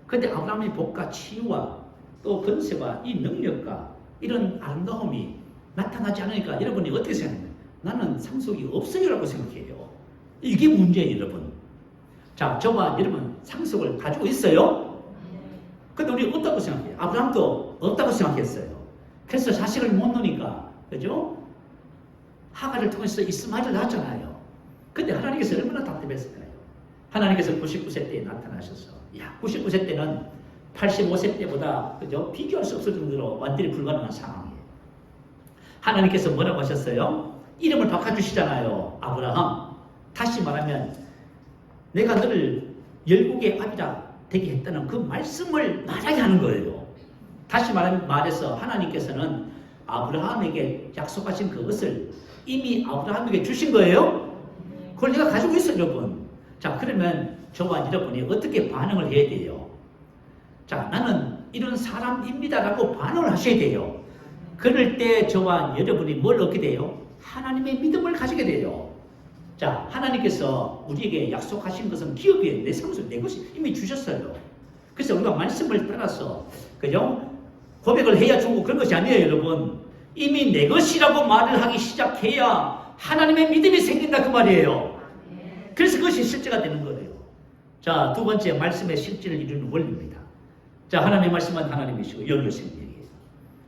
근데 아브라함의 복과 치유와 또 권세와 이 능력과 이런 아름다움이 나타나지 않으니까 여러분이 어떻게 생각해요? 나는 상속이 없어요라고 생각해요. 이게 문제예요, 여러분. 자, 저와 여러분 상속을 가지고 있어요? 근데 우리 없다고 생각해요. 아브라함도 없다고 생각했어요. 그래서 자식을 못 놓으니까, 그죠? 하가를 통해서 이스마엘을 낳았잖아요. 근데 하나님께서 얼마나 답답했을까요? 하나님께서 99세 때에 나타나셔서 99세 때는 85세 때보다 그죠? 비교할 수 없을 정도로 완전히 불가능한 상황이에요. 하나님께서 뭐라고 하셨어요? 이름을 바꿔주시잖아요. 아브라함. 다시 말하면 내가 너를 열국의 아비라 되게 했다는 그 말씀을 말하게 하는 거예요. 다시 말해서 하나님께서는 아브라함에게 약속하신 그것을 이미 아브라함에게 주신 거예요. 그걸 내가 가지고 있어요, 여러분. 자, 그러면 저와 여러분이 어떻게 반응을 해야 돼요? 자, 나는 이런 사람입니다라고 반응을 하셔야 돼요. 그럴 때 저와 여러분이 뭘 얻게 돼요? 하나님의 믿음을 가지게 돼요. 자, 하나님께서 우리에게 약속하신 것은 기업이에요. 내 삶에서 내 것이 이미 주셨어요. 그래서 우리가 말씀을 따라서 그죠? 고백을 해야 주고 그런 것이 아니에요, 여러분. 이미 내 것이라고 말을 하기 시작해야 하나님의 믿음이 생긴다 그 말이에요. 그래서 그것이 실제가 되는 거예요. 자, 두 번째 말씀의 실제를 이루는 원리입니다. 자, 하나님의 말씀은 하나님이시고 영이십니다.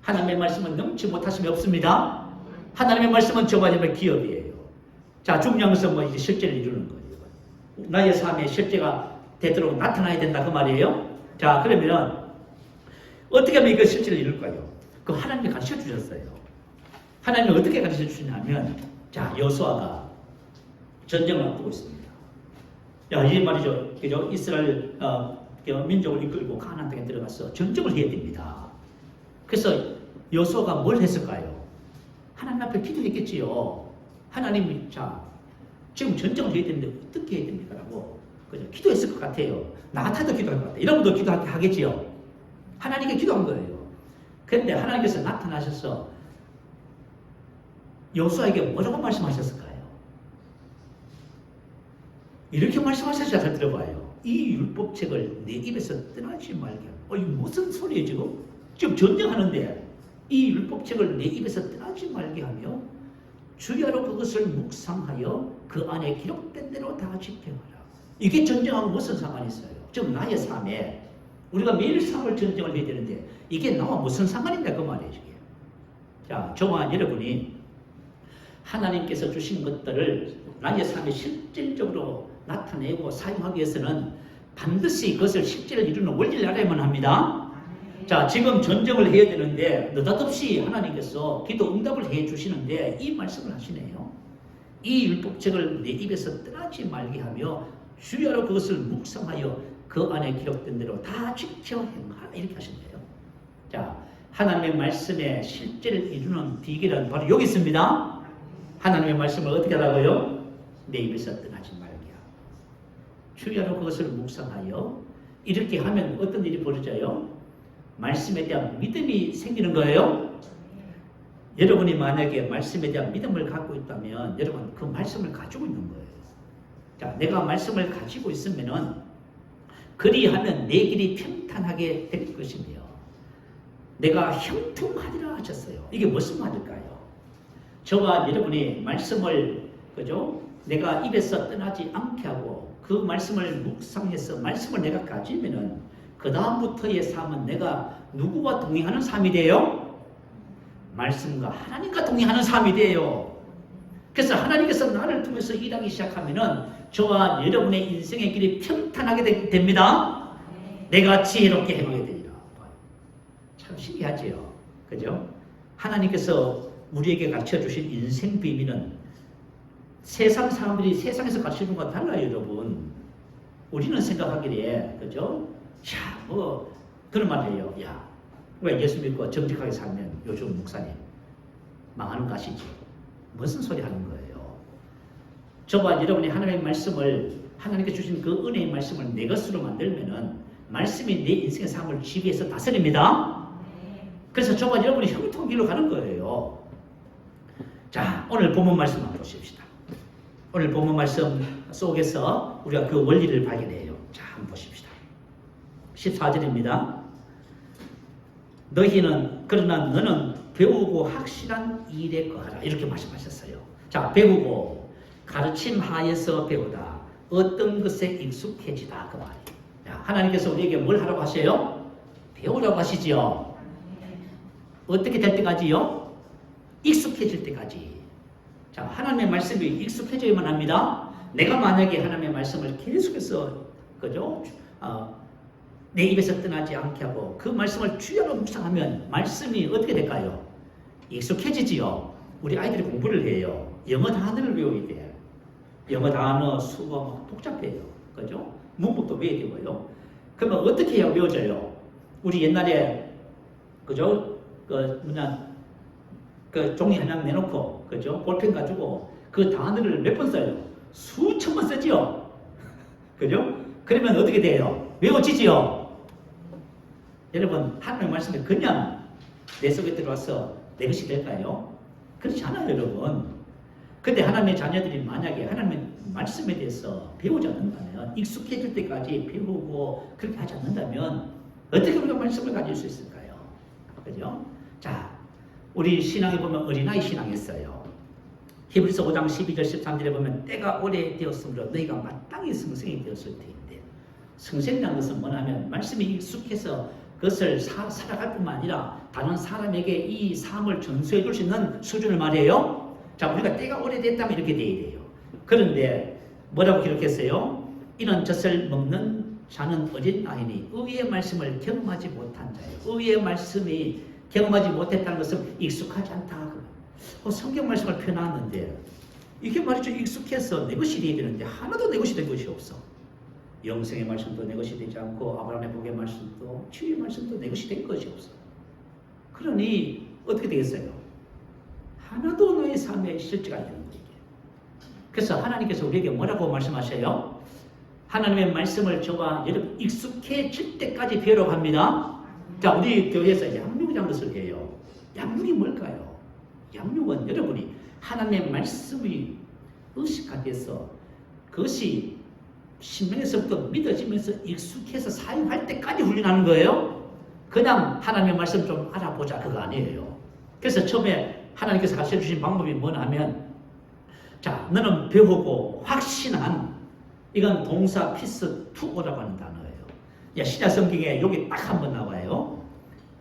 하나님의 말씀은 넘치 못하심이 없습니다. 하나님의 말씀은 저와 여러분의 기업이에요. 자, 중요한 것은 뭐 이제 실제를 이루는 거예요. 나의 삶에 실제가 되도록 나타나야 된다 그 말이에요. 자, 그러면 어떻게 하면 이거 실제를 이룰까요? 그 하나님이 가르쳐 주셨어요. 하나님이 어떻게 가르쳐 주시냐면, 자, 여호수아가 전쟁을 앞두고 있습니다. 야, 이 말이죠. 그죠? 이스라엘 민족을 이끌고 가나안 땅에 들어가서 전쟁을 해야 됩니다. 그래서 여호수아가 뭘 했을까요? 하나님 앞에 기도했겠지요. 하나님, 자, 지금 전쟁을 해야 되는데 어떻게 해야 됩니까? 라고 그죠? 기도했을 것 같아요. 나 같아도 기도할 것 같아요. 여러분도 기도하겠지요. 하나님께 기도한 거예요. 그런데 하나님께서 나타나셔서 여호수아에게 뭐라고 말씀하셨을까요? 이렇게 말씀하셨어요. 잘 들어봐요. 이 율법책을 내 입에서 떠나지 말게. 이게 무슨 소리예요 지금? 지금 전쟁하는데 이 율법책을 내 입에서 떠나지 말게 하며 주야로 그것을 묵상하여 그 안에 기록된 대로 다 지켜라. 이게 전쟁하고 무슨 상관이 있어요? 지금 나의 삶에 우리가 매일 삶을 전쟁을 해야 되는데 이게 나와 무슨 상관인가 그 말이에요. 자, 저와 여러분이 하나님께서 주신 것들을 나의 삶에 실질적으로 나타내고 사용하기 위해서는 반드시 그것을 실제로 이루는 원리를 알아야만 합니다. 자, 지금 전쟁을 해야 되는데 느닷없이 하나님께서 기도 응답을 해 주시는데 이 말씀을 하시네요. 이 율법책을 내 입에서 떠나지 말게 하며 주야로 그것을 묵상하여 그 안에 기록된 대로 다 지켜 행하라 이렇게 하신대요. 자, 하나님의 말씀의 실제를 이루는 비결은 바로 여기 있습니다. 하나님의 말씀을 어떻게 하라고요? 내 입에서 떠나지 말게 하고 주야로 그것을 묵상하여 이렇게 하면 어떤 일이 벌어져요? 말씀에 대한 믿음이 생기는 거예요. 여러분이 만약에 말씀에 대한 믿음을 갖고 있다면 여러분 그 말씀을 가지고 있는 거예요. 자, 내가 말씀을 가지고 있으면은 그리하면 내 길이 평탄하게 될 것이며 내가 형통하리라 하셨어요. 이게 무슨 말일까요? 저와 여러분이 말씀을 그죠? 내가 입에서 떠나지 않게 하고 그 말씀을 묵상해서 말씀을 내가 가지면은 그 다음부터의 삶은 내가 누구와 동행하는 삶이 돼요? 말씀과 하나님과 동행하는 삶이 돼요. 그래서 하나님께서 나를 통해서 일하기 시작하면은 저와 여러분의 인생의 길이 평탄하게 됩니다. 내가 지혜롭게 행하게 되리라. 참 신기하지요. 그죠? 하나님께서 우리에게 가르쳐 주신 인생 비밀은 세상 사람들이 세상에서 가르쳐 준 것과 달라요, 여러분. 우리는 생각하기에, 그죠? 야, 뭐, 그런 말이에요. 야, 왜 예수 믿고 정직하게 살면 요즘 목사님 망하는 거 아시죠? 무슨 소리 하는 거예요? 저와 여러분이 하나님의 말씀을, 하나님께 주신 그 은혜의 말씀을 내 것으로 만들면은 말씀이 내 인생의 삶을 지배해서 다스립니다. 그래서 저와 여러분이 형통길로 가는 거예요. 자, 오늘 본문 말씀 한번 보십시다. 오늘 본문 말씀 속에서 우리가 그 원리를 발견해요. 자, 한번 보십시다. 14절입니다. 너희는 그러나 너는 배우고 확실한 일에 거하라 이렇게 말씀하셨어요. 자, 배우고 가르침하에서 배우다 어떤 것에 익숙해지다 그 말이에요. 자, 하나님께서 우리에게 뭘 하라고 하세요? 배우라고 하시지요. 어떻게 될 때까지요? 익숙해질 때까지. 자, 하나님의 말씀이 익숙해져야만 합니다. 내가 만약에 하나님의 말씀을 계속해서 그죠? 내 입에서 떠나지 않게 하고 그 말씀을 주야로 묵상하면 말씀이 어떻게 될까요? 익숙해지지요. 우리 아이들이 공부를 해요. 영어 단어를 외워야 돼요. 영어 단어, 수가 막 복잡해요. 그죠? 문법도 외워야 되고요. 그러면 어떻게 해야 외워져요? 우리 옛날에 그죠? 그 종이 한 장 내놓고 그죠? 볼펜 가지고 그 단어를 몇 번 써요? 수천 번 쓰지요. 그죠? 그러면 어떻게 돼요? 외워지지요. 여러분, 하나님의 말씀이 그냥 내 속에 들어와서 내 것이 될까요? 그렇지 않아요, 여러분. 근데 하나님의 자녀들이 만약에 하나님의 말씀에 대해서 배우지 않는다면, 익숙해질 때까지 배우고 그렇게 하지 않는다면 어떻게 우리가 말씀을 가질 수 있을까요? 그죠? 자, 우리 신앙에 보면 어린아이 신앙이 있어요. 히브리서 5장 12절 13절에 보면 때가 오래되었으므로 너희가 마땅히 성생이 되었을 때인데, 성생이라는 것은 뭐냐면 말씀이 익숙해서 그것을 살아갈 뿐만 아니라 다른 사람에게 이 삶을 전수해 줄 수 있는 수준을 말해요. 자, 우리가 때가 오래됐다면 이렇게 돼야 돼요. 그런데 뭐라고 기록했어요? 이런 젖을 먹는 자는 어린 아이니 의의 말씀을 경험하지 못한 자예요. 의의 말씀이 경험하지 못했다는 것은 익숙하지 않다. 성경 말씀을 펴놨는데 이게 말이죠. 익숙해서 내 것이 되어야 되는데 하나도 내 것이 된 것이 없어. 영생의 말씀도 내 것이 되지 않고 아브라함의 복의 말씀도 치유의 말씀도 내 것이 된 것이 없어. 그러니 어떻게 되겠어요? 하나도 너의 삶에 실제가 되는 거예요. 그래서 하나님께서 우리에게 뭐라고 말씀하셔요? 하나님의 말씀을 저와 여러분 익숙해질 때까지 배우러 갑니다. 자, 우리 교회에서 양육이라는 것을 해요. 양육이 뭘까요? 양육은 여러분이 하나님의 말씀이 의식화돼서 그것이 신명에서부터 믿어지면서 익숙해서 사용할 때까지 훈련하는 거예요. 그냥 하나님의 말씀 좀 알아보자 그거 아니에요. 그래서 처음에 하나님께서 가르쳐주신 방법이 뭐냐면, 자, 너는 배우고 확신한, 이건 동사 피스 투오라고 하는 단어예요. 신약 성경에 여기 딱 한 번 나와요.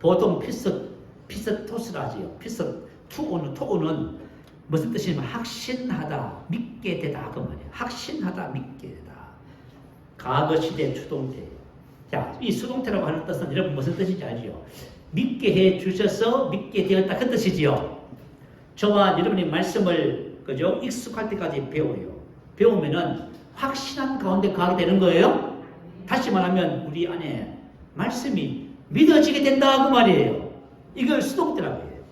보통 피스 토스라 하지요. 피스 투오는 무슨 뜻이냐면 확신하다, 믿게 되다 그 말이에요. 확신하다, 믿게 되다. 과거 시대 주동태예요. 자, 이 수동태라고 하는 뜻은 여러분 무슨 뜻인지 알죠? 믿게 해 주셔서 믿게 되었다 그 뜻이지요. 저와 여러분이 말씀을 그죠? 익숙할 때까지 배워요. 배우면은 확신한 가운데 가게 되는 거예요. 다시 말하면 우리 안에 말씀이 믿어지게 된다 그 말이에요. 이걸 수동태라고 해요.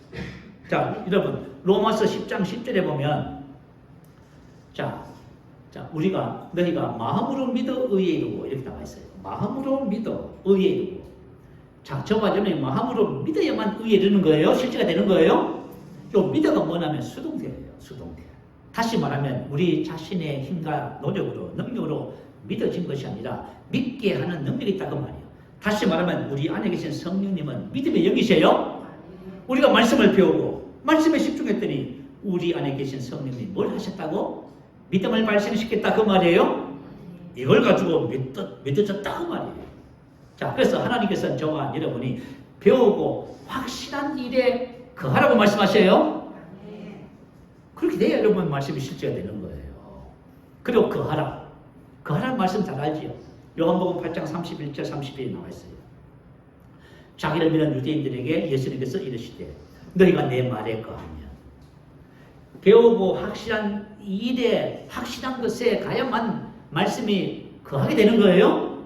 자, 여러분 로마서 10장 10절에 보면 자, 우리가 너희가 마음으로 믿어 의에 이르고 이렇게 나와 있어요. 마음으로 믿어 의에 이르고. 자, 저와 여러분이 마음으로 믿어야만 의에 이르는 거예요. 실제가 되는 거예요. 요 믿어가 뭐냐면 수동태예요. 수동태. 다시 말하면 우리 자신의 힘과 노력으로 능력으로 믿어진 것이 아니라 믿게 하는 능력이 있다 그 말이에요. 다시 말하면 우리 안에 계신 성령님은 믿음의 영이세요. 우리가 말씀을 배우고 말씀에 집중했더니 우리 안에 계신 성령님이 뭘 하셨다고? 믿음을 발생시켰다 그 말이에요. 이걸 가지고 믿어졌다 그 말이에요. 자, 그래서 하나님께서는 저와 여러분이 배우고 확실한 일에 거하라고 말씀하셔요. 그렇게 돼야 여러분 말씀이 실제가 되는 거예요. 그리고 거하라. 거하라는 말씀 잘 알지요. 요한복음 8장 31절 32절에 나와 있어요. 자기를 믿는 유대인들에게 예수님께서 이르시되 너희가 내 말에 거하면, 배우고 확실한 일에 확실한 것에 가야만 말씀이 거하게 되는 거예요.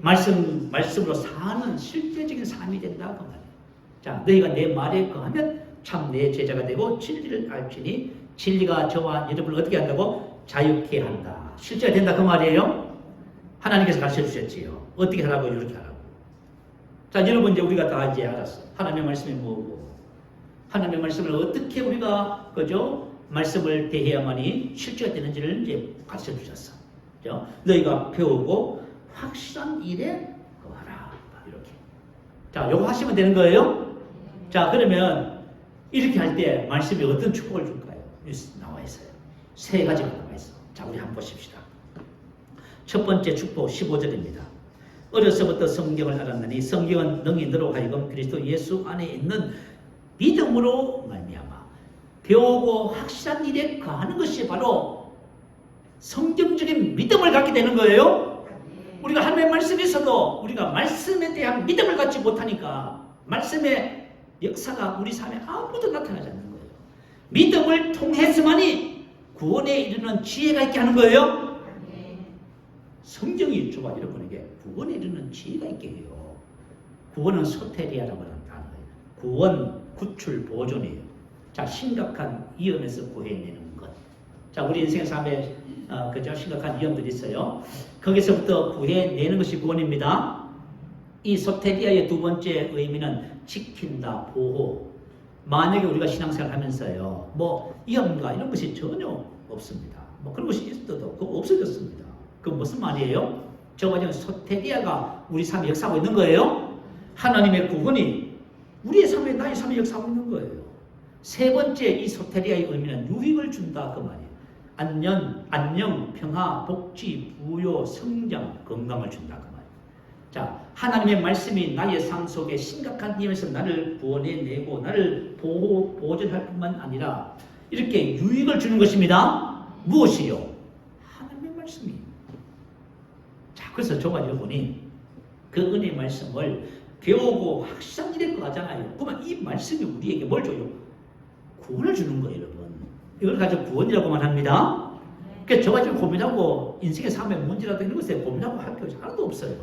말씀으로 사는 실제적인 삶이 된다 그 말이에요. 자, 너희가 내 말에 거하면 참 내 제자가 되고 진리를 알지니 진리가 저와 여러분을 어떻게 한다고? 자유케 한다. 실제가 된다 그 말이에요. 하나님께서 가르쳐 주셨지요. 어떻게 하라고? 이렇게 하라고. 자, 여러분 이제 우리가 다 이제 알았어. 하나님의 말씀이 뭐고, 하나님의 말씀을 어떻게 우리가 그죠? 말씀을 대해야만이 실제가 되는지를 이제 가르쳐 주셨어. 그죠? 너희가 배우고 확실한 일에 거하라. 이렇게. 자, 요거 하시면 되는 거예요. 자, 그러면 이렇게 할 때 말씀이 어떤 축복을 줄까요? 나와 있어요. 세 가지가 나와 있어. 자, 우리 한번 보십시다. 첫 번째 축복 15절입니다. 어려서부터 성경을 알았느니 성경은 능히 너로 하여금 그리스도 예수 안에 있는 믿음으로 말미암아 배우고 확실한 일에 거하는 것이 바로 성경적인 믿음을 갖게 되는 거예요. 우리가 하나님의 말씀에 있어도 우리가 말씀에 대한 믿음을 갖지 못하니까 말씀의 역사가 우리 삶에 아무도 나타나지 않는 거예요. 믿음을 통해서만이 구원에 이르는 지혜가 있게 하는 거예요. 성경이 저와 여러분에게 구원에 이르는 지혜가 있게 해요. 구원은 소테리아라고 하는 단어예요. 구원, 구출, 보존이에요. 자, 심각한 위험에서 구해내는 것. 자, 우리 인생의 삶에 그저 심각한 위험들이 있어요. 거기서부터 구해내는 것이 구원입니다. 이 소테리아의 두 번째 의미는 지킨다, 보호. 만약에 우리가 신앙생활 하면서요, 뭐 위험과 이런 것이 전혀 없습니다. 뭐 그런 것이 있어도 그거 없어졌습니다. 그건 무슨 말이에요? 저와 지금 소테리아가 우리 삶에 역사하고 있는 거예요. 하나님의 구원이 우리의 삶에, 나의 삶에 역사하고 있는 거예요. 세 번째 이 소테리아의 의미는 유익을 준다 그 말이에요. 안녕, 평화, 복지, 부요, 성장, 건강을 준다 그 말이에요. 자, 하나님의 말씀이 나의 삶 속에 심각한 위험에서 나를 구원해내고 나를 보존할 뿐만 아니라 이렇게 유익을 주는 것입니다. 무엇이요? 하나님의 말씀이. 자, 그래서 저와 여러분이 그 은혜의 말씀을 배우고 확실한 일에 거하잖아요. 그러면 이 말씀이 우리에게 뭘 줘요? 구원을 주는 거예요, 여러분. 이걸 가지고 구원이라고만 합니다. 그러니까 저와 지금 고민하고 인생의 삶의 문제라도 이런 것에 고민하고 할 필요 하나도 없어요.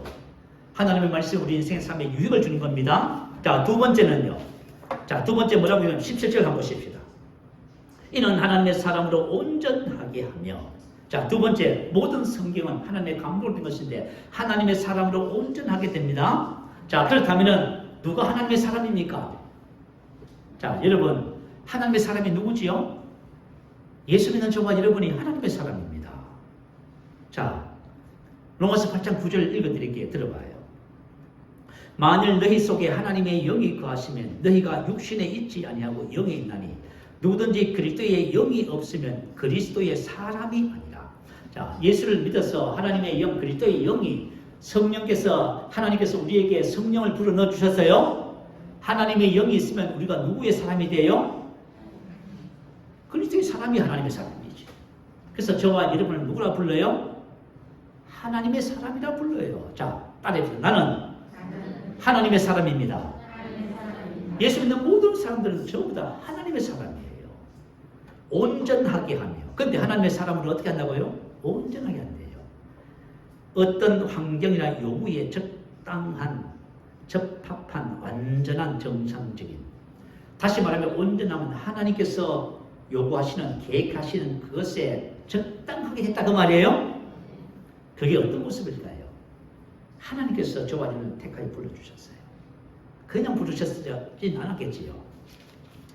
하나님의 말씀이 우리 인생의 삶에 유익을 주는 겁니다. 자, 두 번째는요. 자, 두 번째 뭐라고 하냐면 17절 한번 보십시다. 이는 하나님의 사람으로 온전하게 하며. 자, 두 번째, 모든 성경은 하나님의 감동을 된 것인데 하나님의 사람으로 온전하게 됩니다. 자, 그렇다면은 누가 하나님의 사람입니까? 자, 여러분, 하나님의 사람이 누구지요? 예수 믿는 저와 여러분이 하나님의 사람입니다. 자, 로마서 8장 9절 읽어드릴게요. 들어봐요. 만일 너희 속에 하나님의 영이 거하시면 너희가 육신에 있지 아니하고 영에 있나니 누구든지 그리스도의 영이 없으면 그리스도의 사람이 아니라. 자, 예수를 믿어서 하나님의 영, 그리스도의 영이 성령께서 하나님께서 우리에게 성령을 불어넣어 주셨어요. 하나님의 영이 있으면 우리가 누구의 사람이 돼요? 그리스도의 사람이 하나님의 사람이지. 그래서 저와 여러분을 누구라 불러요? 하나님의 사람이라 불러요. 자, 따라해보세요. 나는 하나님의 사람입니다. 예수 믿는 모든 사람들은 전부 다 하나님의 사람이에요. 온전하게 하며. 그런데 하나님의 사람을 어떻게 한다고요? 온전하게 한대요. 어떤 환경이나 요구에 적당한, 적합한, 완전한, 정상적인. 다시 말하면 온전하면 하나님께서 요구하시는, 계획하시는 그것에 적당하게 했다 그 말이에요. 그게 어떤 모습일까요? 하나님께서 저와 여러분을 택하여 불러주셨어요. 그냥 부르셨지 않았겠지요.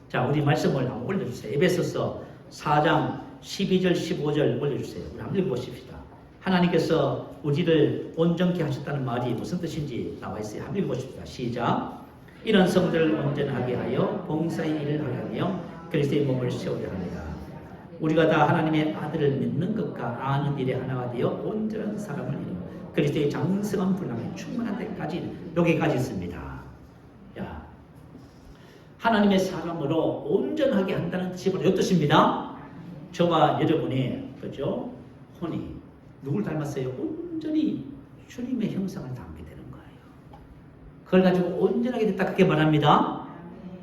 자, 우리 말씀을 한번 올려주세요. 에베소서 4장 12절 15절 올려주세요. 우리 한번 읽어보십시다. 하나님께서 우리를 온전케 하셨다는 말이 무슨 뜻인지 나와 있어요. 한번 읽어보십시다. 시작. 이런 성들을 온전하게 하여 봉사의 일을 하며 그리스도의 몸을 세우려 합니다. 우리가 다 하나님의 아들을 믿는 것과 아는 일에 하나가 되어 온전한 사람을 이루며 그리스도의 장성한 분량에 충만한 데까지 여기까지 있습니다. 자, 하나님의 사람으로 온전하게 한다는 뜻이 바로 이 뜻입니다. 저와 여러분이 그죠? 혼이 누굴 닮았어요? 온전히 주님의 형상을 담게 되는 거예요. 그걸 가지고 온전하게 됐다 그렇게 말합니다.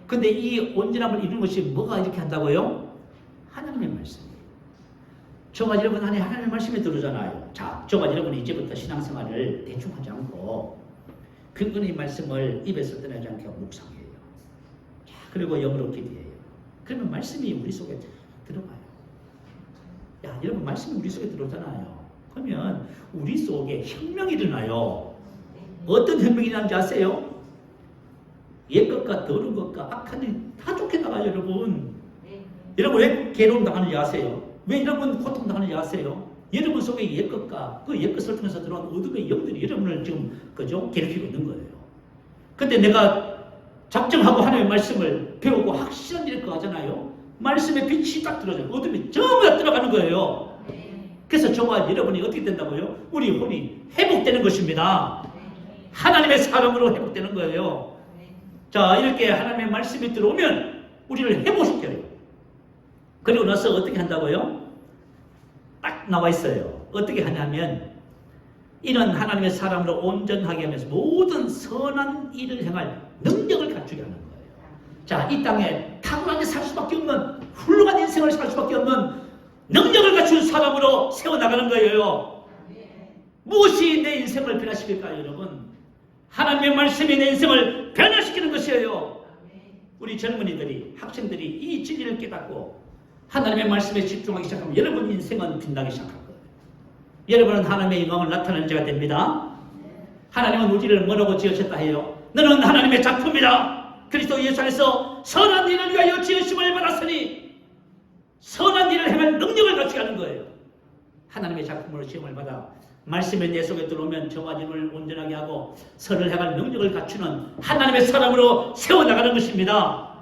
근데 이 온전함을 이루는 것이 뭐가 이렇게 한다고요? 하나님의 말씀이에요. 저와 여러분 안에 하나님의 말씀이 들어오잖아요. 자, 저와 여러분이 이제부터 신앙생활을 대충 하지 않고 그 은혜의 말씀을 입에서 떠나지 않게 묵상해요. 자, 그리고 영으로 기도해요. 그러면 말씀이 우리 속에 들어가요. 야, 여러분 말씀이 우리 속에 들어오잖아요. 그러면 우리 속에 혁명이 일어나요. 어떤 혁명이 일어나는지 아세요? 옛 것과 더러운 것과 악한 일 다 쫓겨나가요, 여러분. 여러분 왜 괴로움 당하는지 아세요? 왜 여러분 고통 당하는지 아세요? 여러분 속에 옛 것과 그 옛 것을 통해서 들어온 어둠의 영들이 여러분을 지금 그죠? 괴롭히고 있는 거예요. 근데 내가 작정하고 하나님의 말씀을 배우고 확실한 일을 거하잖아요. 말씀의 빛이 딱 들어져요. 어둠이 전부 다 들어가는 거예요. 그래서 저와 여러분이 어떻게 된다고요? 우리 혼이 회복되는 것입니다. 하나님의 사람으로 회복되는 거예요. 자, 이렇게 하나님의 말씀이 들어오면 우리를 회복시켜요. 그리고 나서 어떻게 한다고요? 딱 나와 있어요. 어떻게 하냐면 이는 하나님의 사람으로 온전하게 하면서 모든 선한 일을 행할 능력을 갖추게 하는 거예요. 자, 이 땅에 탁월하게 살 수밖에 없는 훌륭한 인생을 살 수밖에 없는 능력을 갖춘 사람으로 세워나가는 거예요. 무엇이 내 인생을 변화시킬까요, 여러분? 하나님의 말씀이 내 인생을 변화시키는 것이에요. 우리 젊은이들이, 학생들이 이 진리를 깨닫고 하나님의 말씀에 집중하기 시작하면 여러분 인생은 빛나기 시작할 거예요. 여러분은 하나님의 영광을 나타내는 자가 됩니다. 하나님은 우리를 뭐라고 지으셨다 해요? 너는 하나님의 작품이다. 그리스도 예수 안에서 선한 일을 위하여 지으심을 받았으니 선한 일을 행할 능력을 갖추게 하는 거예요. 하나님의 작품으로 시험을 받아 말씀이 내 속에 들어오면 저와 님을 온전하게 하고 선을 행할 능력을 갖추는 하나님의 사람으로 세워나가는 것입니다.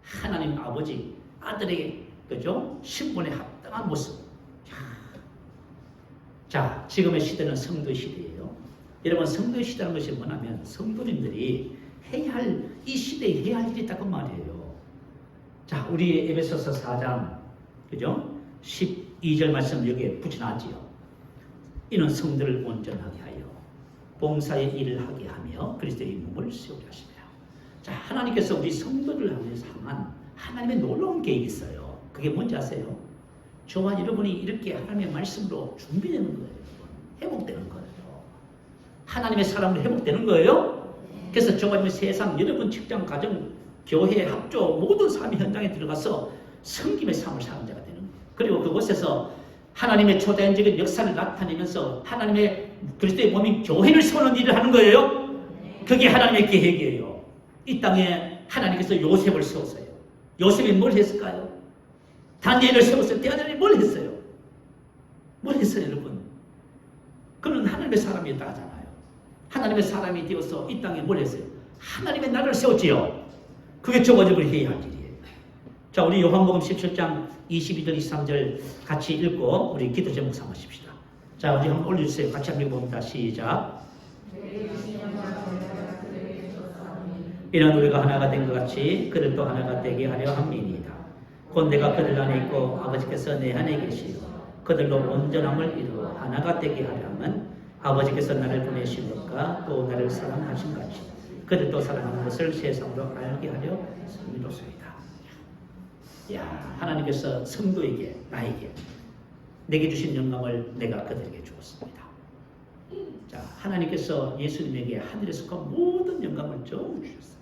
하나님 아버지 아들에게 그죠? 신분에 합당한 모습. 자, 지금의 시대는 성도의 시대예요. 여러분, 성도의 시대라는 것이 뭐냐면 성도님들이 해야 할, 이 시대에 해야 할 일이 있다고 말이에요. 자, 우리 에베소서 4장 그죠? 12절 말씀 여기에 붙여놨지요. 이는 성도를 온전하게 하여 봉사의 일을 하게 하며 그리스도의 몸을 세우게 하십니다. 자, 하나님께서 우리 성도를 향한 하나님의 놀라운 계획이 있어요. 그게 뭔지 아세요? 저와 여러분이 이렇게 하나님의 말씀으로 준비되는 거예요. 회복되는 거예요. 하나님의 사람으로 회복되는 거예요. 그래서 저와 여러분 세상, 여러분 직장, 가정, 교회, 학교 모든 삶의 현장에 들어가서 섬김의 삶을 사는 자가 되는 거예요. 그리고 그곳에서 하나님의 초대적인 역사를 나타내면서 하나님의 그리스도의 몸인 교회를 세우는 일을 하는 거예요. 그게 하나님의 계획이에요. 이 땅에 하나님께서 요셉을 세웠어요. 요셉이 뭘 했을까요? 다니엘을 세웠어요. 다니엘이 뭘 했어요? 뭘 했어요, 여러분? 그는 하나님의 사람이었다 하잖아요. 하나님의 사람이 되어서 이 땅에 뭘 했어요? 하나님의 나라를 세웠지요. 그게 저와 여러분이 해야 할 일이에요. 자, 우리 요한복음 17장 22절 23절 같이 읽고 우리 기도 제목 삼으십시다. 자, 우리 한번 올려주세요. 같이 한번 읽어봅니다. 시작. 이는 우리가 하나가 된 것 같이 그들 또 하나가 되게 하려 함이니이다. 곧 내가 그들 안에 있고 아버지께서 내 안에 계시고 그들로 온전함을 이루어 하나가 되게 하려면 아버지께서 나를 보내신 것과 또 나를 사랑하신 같이 그들도 사랑하는 것을 세상으로 알게 하려 함이로소이다. 야, 하나님께서 성도에게, 나에게, 내게 주신 영광을 내가 그들에게 주었습니다. 자, 하나님께서 예수님에게 하늘에서 그 모든 영광을 전부 주셨어요.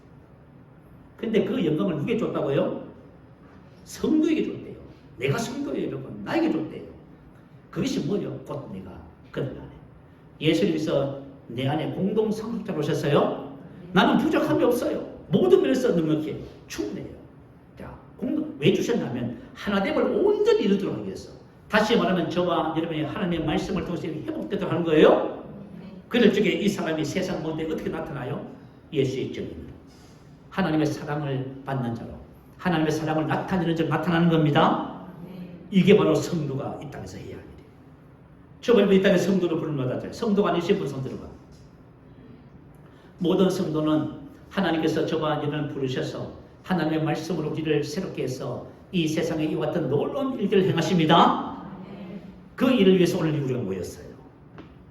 근데 그 영광을 누구에게 줬다고요? 성도에게 줬대요. 내가 성도예요, 여러분. 나에게 줬대요. 그것이 뭐죠? 곧 내가 그들 안에. 예수님께서 내 안에 공동 상속자로 오셨어요. 나는 부족함이 없어요. 모든 면에서 능력해 충분해요. 자, 왜 주셨냐면 하나됨을 온전히 이루도록 하기 위해서. 다시 말하면 저와 여러분이 하나님의 말씀을 통해서 회복되도록 하는 거예요. 그럴 적에 이 사람이 세상 가운데 어떻게 나타나요? 예수의 증인으로. 하나님의 사랑을 받는 자로. 하나님의 사랑을 나타내는 자로 나타나는 겁니다. 이게 바로 성도가 이 땅에서 해야 할 일이에요. 저번에 이 땅에 성도로 부름받았잖아요. 성도가 아니신 분 손 들어봐. 모든 성도는 하나님께서 저와 여러분을 부르셔서 하나님의 말씀으로 우리를 새롭게 해서 이 세상에 이와 같은 놀라운 일들을 행하십니다. 그 일을 위해서 오늘 우리가 모였어요.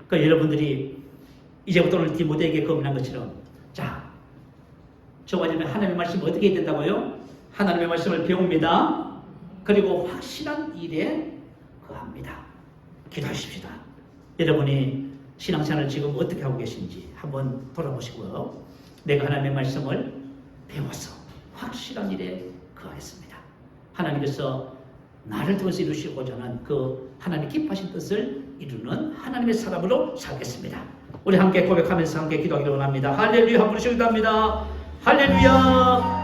그러니까 여러분들이 이제부터 오늘 디모데에게 검문한 것처럼 자, 저와 여러분 하나님의 말씀을 어떻게 해야 된다고요? 하나님의 말씀을 배웁니다. 그리고 확실한 일에 거합니다. 기도하십시다. 여러분이 신앙생활을 지금 어떻게 하고 계신지 한번 돌아보시고요. 내가 하나님의 말씀을 배워서 확실한 일에 거하였습니다. 하나님께서 나를 통해서 이루시고자 하는 그 하나님의 기뻐하신 뜻을 이루는 하나님의 사람으로 살겠습니다. 우리 함께 고백하면서 함께 기도하기를 원합니다. 할렐루야. 한번 부르시기도 합니다. 할렐루야.